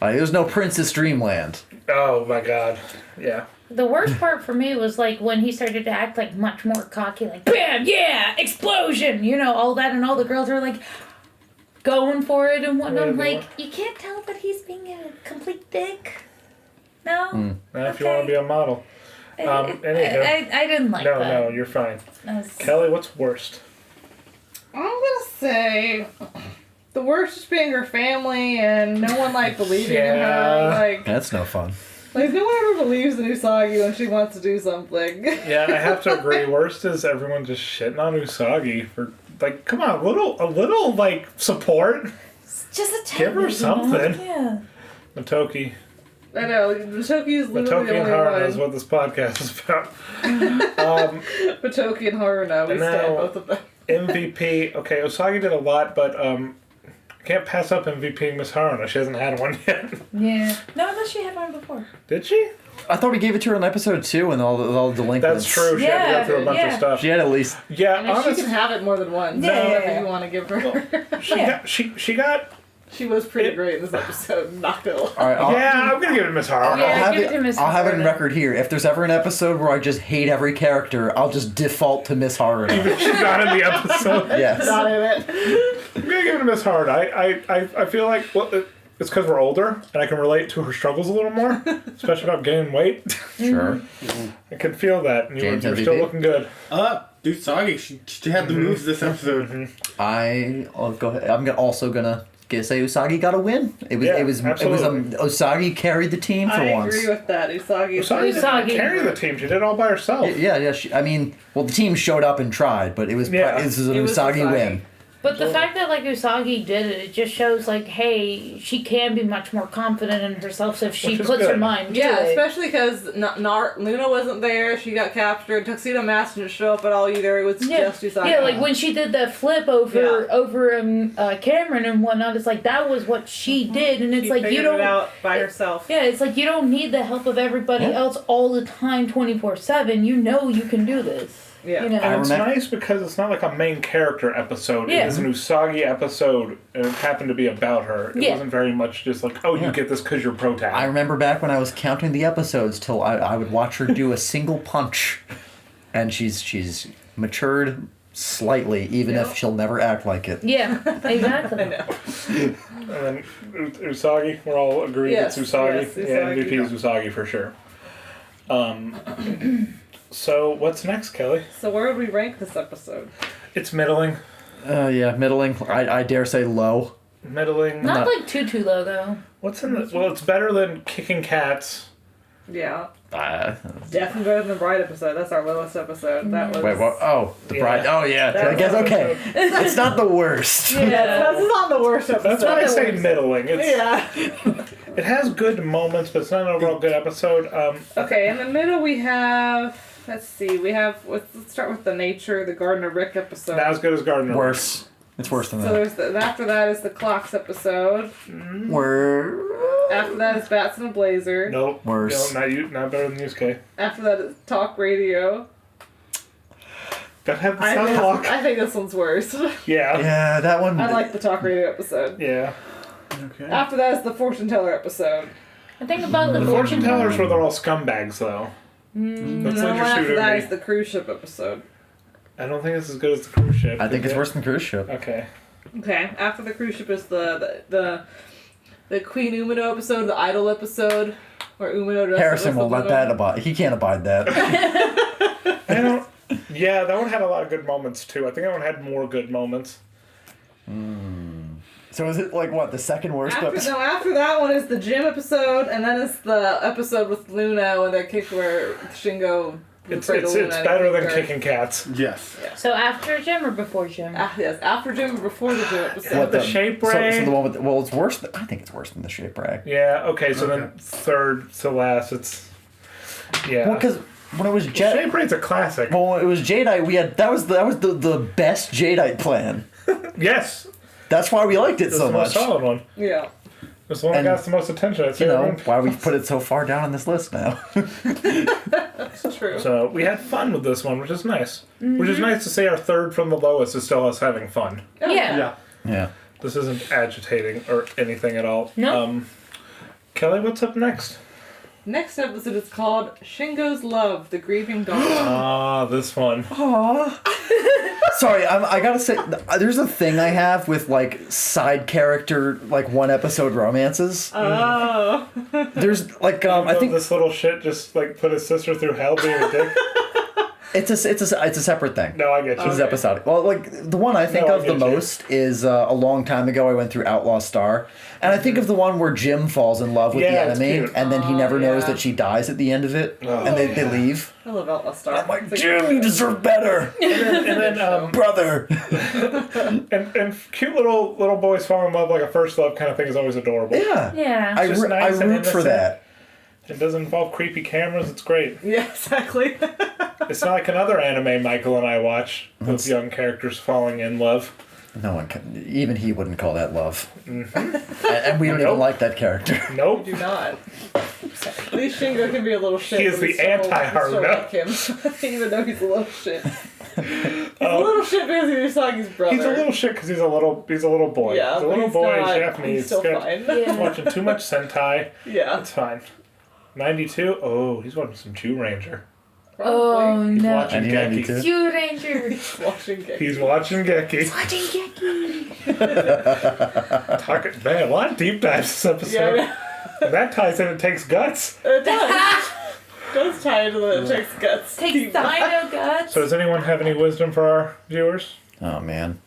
[SPEAKER 1] Like, there's no Princess Dreamland.
[SPEAKER 3] Oh my god. Yeah.
[SPEAKER 7] The worst part for me was like when he started to act like much more cocky, like bam, yeah, explosion, you know, all that, and all the girls were like going for it and whatnot. I'm like, you can't tell that he's being a complete dick. No.
[SPEAKER 3] Now, if you want to be a model. Anywho.
[SPEAKER 7] I didn't like that.
[SPEAKER 3] No, you're fine.
[SPEAKER 7] That's-
[SPEAKER 3] Kelly, what's worst?
[SPEAKER 2] I'm gonna say the worst is being her family and no one like believing in
[SPEAKER 3] Yeah.
[SPEAKER 2] her.
[SPEAKER 1] That's no fun.
[SPEAKER 2] Like no one ever believes in Usagi when she wants to do something.
[SPEAKER 3] Yeah, I have to agree. Worst is everyone just shitting on Usagi for, like, come on, a little like support.
[SPEAKER 7] Just a tad
[SPEAKER 3] Give her
[SPEAKER 7] bit, you know?
[SPEAKER 3] something.
[SPEAKER 7] Yeah.
[SPEAKER 3] Matoki.
[SPEAKER 2] I know, Matoki is literally
[SPEAKER 3] Matoki
[SPEAKER 2] the
[SPEAKER 3] and
[SPEAKER 2] only
[SPEAKER 3] Haruna
[SPEAKER 2] one.
[SPEAKER 3] is what this podcast is about.
[SPEAKER 2] Matoki and Haruna, we
[SPEAKER 3] And
[SPEAKER 2] stand
[SPEAKER 3] now-
[SPEAKER 2] both of them.
[SPEAKER 3] MVP. Okay, Usagi did a lot, but can't pass up MVP Miss Haruna. She hasn't had one yet.
[SPEAKER 7] Yeah. No, unless she had one before.
[SPEAKER 3] Did she?
[SPEAKER 1] I thought we gave it to her in episode 2 and all the delinquents.
[SPEAKER 3] That's true. She had to go through a bunch of
[SPEAKER 7] Yeah.
[SPEAKER 3] stuff.
[SPEAKER 1] She had at least.
[SPEAKER 3] Yeah,
[SPEAKER 2] I mean, she
[SPEAKER 3] honestly,
[SPEAKER 2] can have it more than once.
[SPEAKER 7] Yeah,
[SPEAKER 2] Whatever
[SPEAKER 7] yeah.
[SPEAKER 2] you want to give her.
[SPEAKER 3] she got.
[SPEAKER 2] She was pretty great in this episode. Not gonna lie.
[SPEAKER 1] All right,
[SPEAKER 3] Yeah, I'm gonna give it to Miss Haruna.
[SPEAKER 7] Yeah, give it to Miss
[SPEAKER 1] I'll have it in
[SPEAKER 7] Haruna.
[SPEAKER 1] record here. If there's ever an episode where I just hate every character, I'll just default to Miss Haruna.
[SPEAKER 3] She's not in the episode.
[SPEAKER 1] Yes.
[SPEAKER 2] Not in it.
[SPEAKER 3] I'm gonna give it to Miss Haruna. I feel like it's because we're older and I can relate to her struggles a little more, especially about gaining weight.
[SPEAKER 1] Sure.
[SPEAKER 3] I can feel that, and you're
[SPEAKER 1] James
[SPEAKER 3] still
[SPEAKER 1] MVP?
[SPEAKER 3] looking good.
[SPEAKER 8] Usagi, she had the moves this episode.
[SPEAKER 1] I'll go ahead. I'm also gonna say Usagi got a win. It was
[SPEAKER 3] absolutely.
[SPEAKER 1] Usagi carried the team for
[SPEAKER 2] I
[SPEAKER 1] once.
[SPEAKER 2] agree with that. Usagi.
[SPEAKER 3] Usagi
[SPEAKER 7] Usagi.
[SPEAKER 3] didn't carry the team. She did it all by herself.
[SPEAKER 1] Yeah. The team showed up and tried, but it was
[SPEAKER 3] Yeah.
[SPEAKER 1] this is an
[SPEAKER 2] It was
[SPEAKER 1] Usagi
[SPEAKER 2] Usagi.
[SPEAKER 1] win.
[SPEAKER 7] But the fact that like Usagi did it, it just shows like, hey, she can be much more confident in herself if she
[SPEAKER 3] Which is
[SPEAKER 7] puts her
[SPEAKER 3] good.
[SPEAKER 7] mind to
[SPEAKER 2] Yeah,
[SPEAKER 7] it.
[SPEAKER 2] especially because Luna wasn't there. She got captured. Tuxedo Mask didn't show up at all either. It was just Usagi.
[SPEAKER 7] Yeah, like when she did that flip over Cameron and whatnot, it's like that was what she did, and it's
[SPEAKER 2] she
[SPEAKER 7] like you
[SPEAKER 2] figured
[SPEAKER 7] don't.
[SPEAKER 2] it out by herself.
[SPEAKER 7] Yeah, it's like you don't need the help of everybody else all the time, 24/7. You know you can do this.
[SPEAKER 2] Yeah.
[SPEAKER 7] You know.
[SPEAKER 3] And it's
[SPEAKER 1] remember-
[SPEAKER 3] nice because it's not like a main character episode.
[SPEAKER 7] Yeah.
[SPEAKER 3] It is an Usagi episode, and it happened to be about her. It
[SPEAKER 7] Yeah.
[SPEAKER 3] wasn't very much just like, oh, you get this because you're pro tag.
[SPEAKER 1] I remember back when I was counting the episodes till I would watch her do a single punch, and she's matured slightly, even if she'll never act like it.
[SPEAKER 7] Yeah, exactly.
[SPEAKER 2] I know.
[SPEAKER 3] And then Usagi, we're all agreed
[SPEAKER 2] Yes,
[SPEAKER 3] it's Usagi.
[SPEAKER 2] yes,
[SPEAKER 3] Yeah,
[SPEAKER 2] Usagi.
[SPEAKER 3] MVP is Usagi for sure. So what's next, Kelly?
[SPEAKER 2] So where would we rank this episode?
[SPEAKER 3] It's middling.
[SPEAKER 1] Middling. I dare say low.
[SPEAKER 3] Middling.
[SPEAKER 7] Not like too low though.
[SPEAKER 3] What's in the? Well, it's better than kicking cats.
[SPEAKER 2] Yeah. Definitely better than the Bride episode. That's our lowest episode. That was.
[SPEAKER 1] Wait, what? Oh, the
[SPEAKER 3] Yeah.
[SPEAKER 1] bride. Oh, yeah.
[SPEAKER 2] That
[SPEAKER 1] I guess,
[SPEAKER 2] was-
[SPEAKER 1] okay. It's not the worst.
[SPEAKER 2] Yeah, that's not the worst episode.
[SPEAKER 3] That's why I say middling. It's,
[SPEAKER 2] Yeah.
[SPEAKER 3] It has good moments, but it's not an overall good episode.
[SPEAKER 2] Okay, in the middle we have. Let's see. Let's start with the nature, the Gardener Rick episode.
[SPEAKER 3] Not as good as Gardner.
[SPEAKER 1] Worse. It's worse than
[SPEAKER 2] So
[SPEAKER 1] that.
[SPEAKER 2] there's after that is the Clocks episode. After that is Bats in a Blazer.
[SPEAKER 3] Nope.
[SPEAKER 1] Worse.
[SPEAKER 3] No, not better than Yusuke.
[SPEAKER 2] After that is Talk Radio.
[SPEAKER 3] Gotta have the
[SPEAKER 2] I
[SPEAKER 3] sound
[SPEAKER 2] think,
[SPEAKER 3] clock.
[SPEAKER 2] I think this one's worse.
[SPEAKER 3] Yeah.
[SPEAKER 1] Yeah, that one.
[SPEAKER 2] I like the Talk Radio episode.
[SPEAKER 3] Yeah.
[SPEAKER 8] Okay.
[SPEAKER 2] After that is the Fortune Teller episode.
[SPEAKER 7] I think about the
[SPEAKER 3] The fortune tellers were they're all scumbags, though. That's
[SPEAKER 2] And
[SPEAKER 3] like
[SPEAKER 2] the
[SPEAKER 3] your
[SPEAKER 2] one after
[SPEAKER 3] shooter
[SPEAKER 2] that
[SPEAKER 3] me.
[SPEAKER 2] is the Cruise Ship episode.
[SPEAKER 3] I don't think it's as good as the cruise ship.
[SPEAKER 1] I think
[SPEAKER 3] is
[SPEAKER 1] it's
[SPEAKER 3] it?
[SPEAKER 1] worse than Cruise Ship.
[SPEAKER 3] Okay.
[SPEAKER 2] Okay, after the Cruise Ship is the Queen Umino episode, the Idol episode, where Umino does
[SPEAKER 1] Harrison will let that abide. He can't abide that.
[SPEAKER 3] I don't. Yeah, that one had a lot of good moments too. I think that one had more good moments.
[SPEAKER 1] So is it like what, the second worst episode?
[SPEAKER 2] After that one is the gym episode, and then it's the episode with Luna when they kick where Shingo.
[SPEAKER 3] It's
[SPEAKER 2] afraid of Luna and
[SPEAKER 3] better than
[SPEAKER 2] kicked her.
[SPEAKER 3] kicking cats.
[SPEAKER 8] Yes.
[SPEAKER 7] So after gym or before gym?
[SPEAKER 2] Yes, after gym or before the gym episode.
[SPEAKER 3] What, the ShapeRay?
[SPEAKER 1] So the one with it's worse. I think it's worse than the ShapeRay.
[SPEAKER 3] Yeah. Okay. So then third to last, it's yeah.
[SPEAKER 1] Well, because when it was
[SPEAKER 3] ShapeRay's a classic.
[SPEAKER 1] Well, when it was Jadeite. We had that was the best Jadeite plan.
[SPEAKER 3] Yes.
[SPEAKER 1] That's why we liked it
[SPEAKER 3] It's
[SPEAKER 1] so
[SPEAKER 3] the most
[SPEAKER 1] much.
[SPEAKER 3] solid one.
[SPEAKER 2] Yeah.
[SPEAKER 3] It's the one that
[SPEAKER 1] And,
[SPEAKER 3] got the most attention. I'd say
[SPEAKER 1] You know
[SPEAKER 3] everyone-
[SPEAKER 1] why we put it so far down on this list now.
[SPEAKER 2] That's true.
[SPEAKER 3] So we had fun with this one, which is nice. Which is nice to say our third from the lowest is still us having fun.
[SPEAKER 7] Yeah.
[SPEAKER 1] Yeah.
[SPEAKER 3] This isn't agitating or anything at all.
[SPEAKER 7] No.
[SPEAKER 3] Kelly, what's up next?
[SPEAKER 2] Next episode is called Shingo's Love, the Grieving Dawn.
[SPEAKER 3] Ah, this one.
[SPEAKER 1] Sorry, I gotta say, there's a thing I have with like side character, like one episode romances.
[SPEAKER 2] Oh.
[SPEAKER 1] There's like I think
[SPEAKER 3] this little shit just like put his sister through hell being a dick.
[SPEAKER 1] it's a separate thing.
[SPEAKER 3] No, I get you.
[SPEAKER 1] It's episodic. Well, like the one I think
[SPEAKER 3] No, I
[SPEAKER 1] of the
[SPEAKER 3] get you.
[SPEAKER 1] most is a long time ago. I went through Outlaw Star, and I think of the one where Jim falls in love with
[SPEAKER 3] Yeah,
[SPEAKER 1] the
[SPEAKER 3] it's
[SPEAKER 1] enemy,
[SPEAKER 3] cute.
[SPEAKER 1] and then he never knows
[SPEAKER 2] yeah.
[SPEAKER 1] that she dies at the end of it,
[SPEAKER 3] Oh,
[SPEAKER 1] and they leave.
[SPEAKER 2] I love Outlaw Star.
[SPEAKER 1] I'm like,
[SPEAKER 2] It's a
[SPEAKER 1] Jim, you deserve better,
[SPEAKER 3] And then
[SPEAKER 1] brother.
[SPEAKER 3] and cute little boys fall in love like a first love kind of thing is always adorable.
[SPEAKER 1] Yeah,
[SPEAKER 7] Yeah.
[SPEAKER 1] I
[SPEAKER 3] just nice and
[SPEAKER 1] root for
[SPEAKER 3] innocent.
[SPEAKER 1] that.
[SPEAKER 3] It doesn't involve creepy cameras. It's great.
[SPEAKER 2] Yeah, exactly.
[SPEAKER 3] It's not like another anime Michael and I watch with young characters falling in love.
[SPEAKER 1] No one can, even he wouldn't call that love. And we don't
[SPEAKER 3] Nope.
[SPEAKER 1] even like that character.
[SPEAKER 3] Nope.
[SPEAKER 2] Do not. At least Shingo can be a little shit.
[SPEAKER 3] He is
[SPEAKER 2] but we
[SPEAKER 3] the
[SPEAKER 2] still
[SPEAKER 3] anti-Haruna.
[SPEAKER 2] like him, even though he's a little shit. He's a little shit because he's Usagi's brother.
[SPEAKER 3] He's a little shit because he's a little boy.
[SPEAKER 2] Yeah,
[SPEAKER 3] he's a little
[SPEAKER 2] he's
[SPEAKER 3] boy.
[SPEAKER 2] not-
[SPEAKER 3] He's Japanese.
[SPEAKER 2] he's still fine.
[SPEAKER 3] He's watching too much Sentai.
[SPEAKER 2] Yeah.
[SPEAKER 3] It's fine. 92. Oh, he's watching some Jew Ranger.
[SPEAKER 7] Oh
[SPEAKER 3] He's
[SPEAKER 7] no.
[SPEAKER 3] watching Geki.
[SPEAKER 1] 92.
[SPEAKER 7] Jew Ranger.
[SPEAKER 2] Watching Geki.
[SPEAKER 3] He's watching Geki.
[SPEAKER 7] Watching Geki.
[SPEAKER 3] Talking man, a lot of deep dives this episode.
[SPEAKER 2] Yeah, I know.
[SPEAKER 3] And that ties in. It takes guts.
[SPEAKER 2] It does. Does tie into the chick's guts.
[SPEAKER 7] Takes
[SPEAKER 2] deep.
[SPEAKER 7] dino guts.
[SPEAKER 3] So does anyone have any wisdom for our viewers?
[SPEAKER 1] Oh man.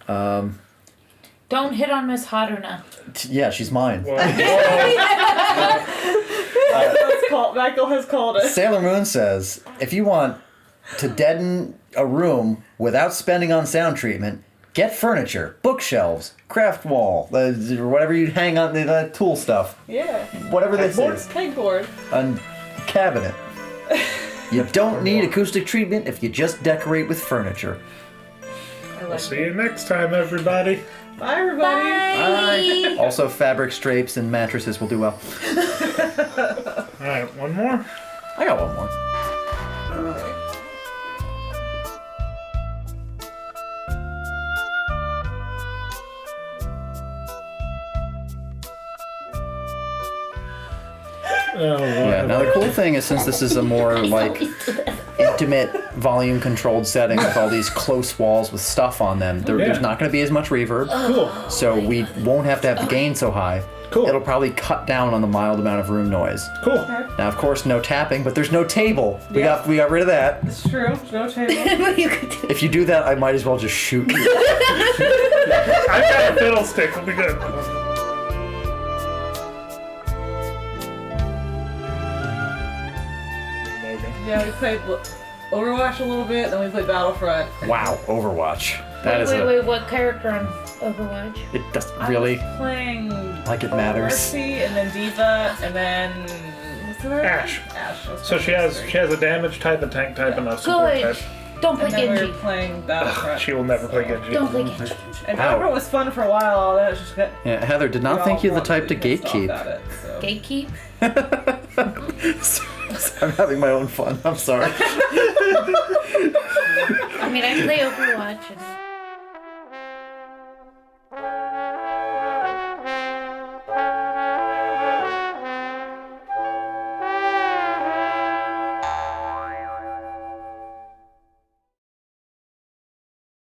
[SPEAKER 7] Don't hit on Miss Haruna.
[SPEAKER 1] Yeah, she's mine.
[SPEAKER 3] Well,
[SPEAKER 2] Michael has called it.
[SPEAKER 1] Sailor Moon says, if you want to deaden a room without spending on sound treatment, get furniture, bookshelves, craft wall, or whatever you hang on the tool stuff,
[SPEAKER 2] Yeah.
[SPEAKER 1] whatever this is,
[SPEAKER 2] Pegboard.
[SPEAKER 1] a cabinet. You don't need acoustic treatment if you just decorate with furniture.
[SPEAKER 2] I
[SPEAKER 3] we'll
[SPEAKER 2] like
[SPEAKER 3] see you next time, everybody.
[SPEAKER 2] Bye, everybody.
[SPEAKER 7] Bye.
[SPEAKER 1] Also, fabric drapes and mattresses will do well.
[SPEAKER 3] All right, one more.
[SPEAKER 1] I got one more.
[SPEAKER 3] Oh,
[SPEAKER 1] Yeah, now the cool thing is, since this is a more like intimate, volume-controlled setting with all these close walls with stuff on them, there's not going to be as much reverb.
[SPEAKER 3] Cool.
[SPEAKER 1] So we won't have to have the gain so high.
[SPEAKER 3] Cool.
[SPEAKER 1] It'll probably cut down on the mild amount of room noise.
[SPEAKER 3] Cool.
[SPEAKER 1] Now, of course, no tapping, but there's no table. We got rid of that.
[SPEAKER 2] It's true. No table.
[SPEAKER 1] If you do that, I might as well just shoot you.
[SPEAKER 3] I've got a fiddle stick. It'll be good.
[SPEAKER 2] Yeah, we played Overwatch a little bit, then we played Battlefront.
[SPEAKER 1] Wow, Overwatch. That is
[SPEAKER 7] Wait, what character on Overwatch?
[SPEAKER 1] It doesn't really
[SPEAKER 2] I was playing
[SPEAKER 1] like it matters.
[SPEAKER 2] Mercy, and then Diva, and then what's the other?
[SPEAKER 3] Ash.
[SPEAKER 2] Ash. I was
[SPEAKER 3] So
[SPEAKER 2] playing
[SPEAKER 3] she has a damage type, a tank type, and a support
[SPEAKER 7] Good.
[SPEAKER 3] type.
[SPEAKER 7] Don't play
[SPEAKER 2] And then we
[SPEAKER 7] Genji.
[SPEAKER 2] were playing Battlefront.
[SPEAKER 3] She will never play Genji.
[SPEAKER 7] Don't play Genji.
[SPEAKER 2] And
[SPEAKER 1] Wow.
[SPEAKER 2] Battlefront was fun for a while. All that just got.
[SPEAKER 1] Yeah, Heather, did not think you the type to gatekeep.
[SPEAKER 7] Gatekeep?
[SPEAKER 1] I'm having my own fun. I'm sorry.
[SPEAKER 7] I mean, I play Overwatch and...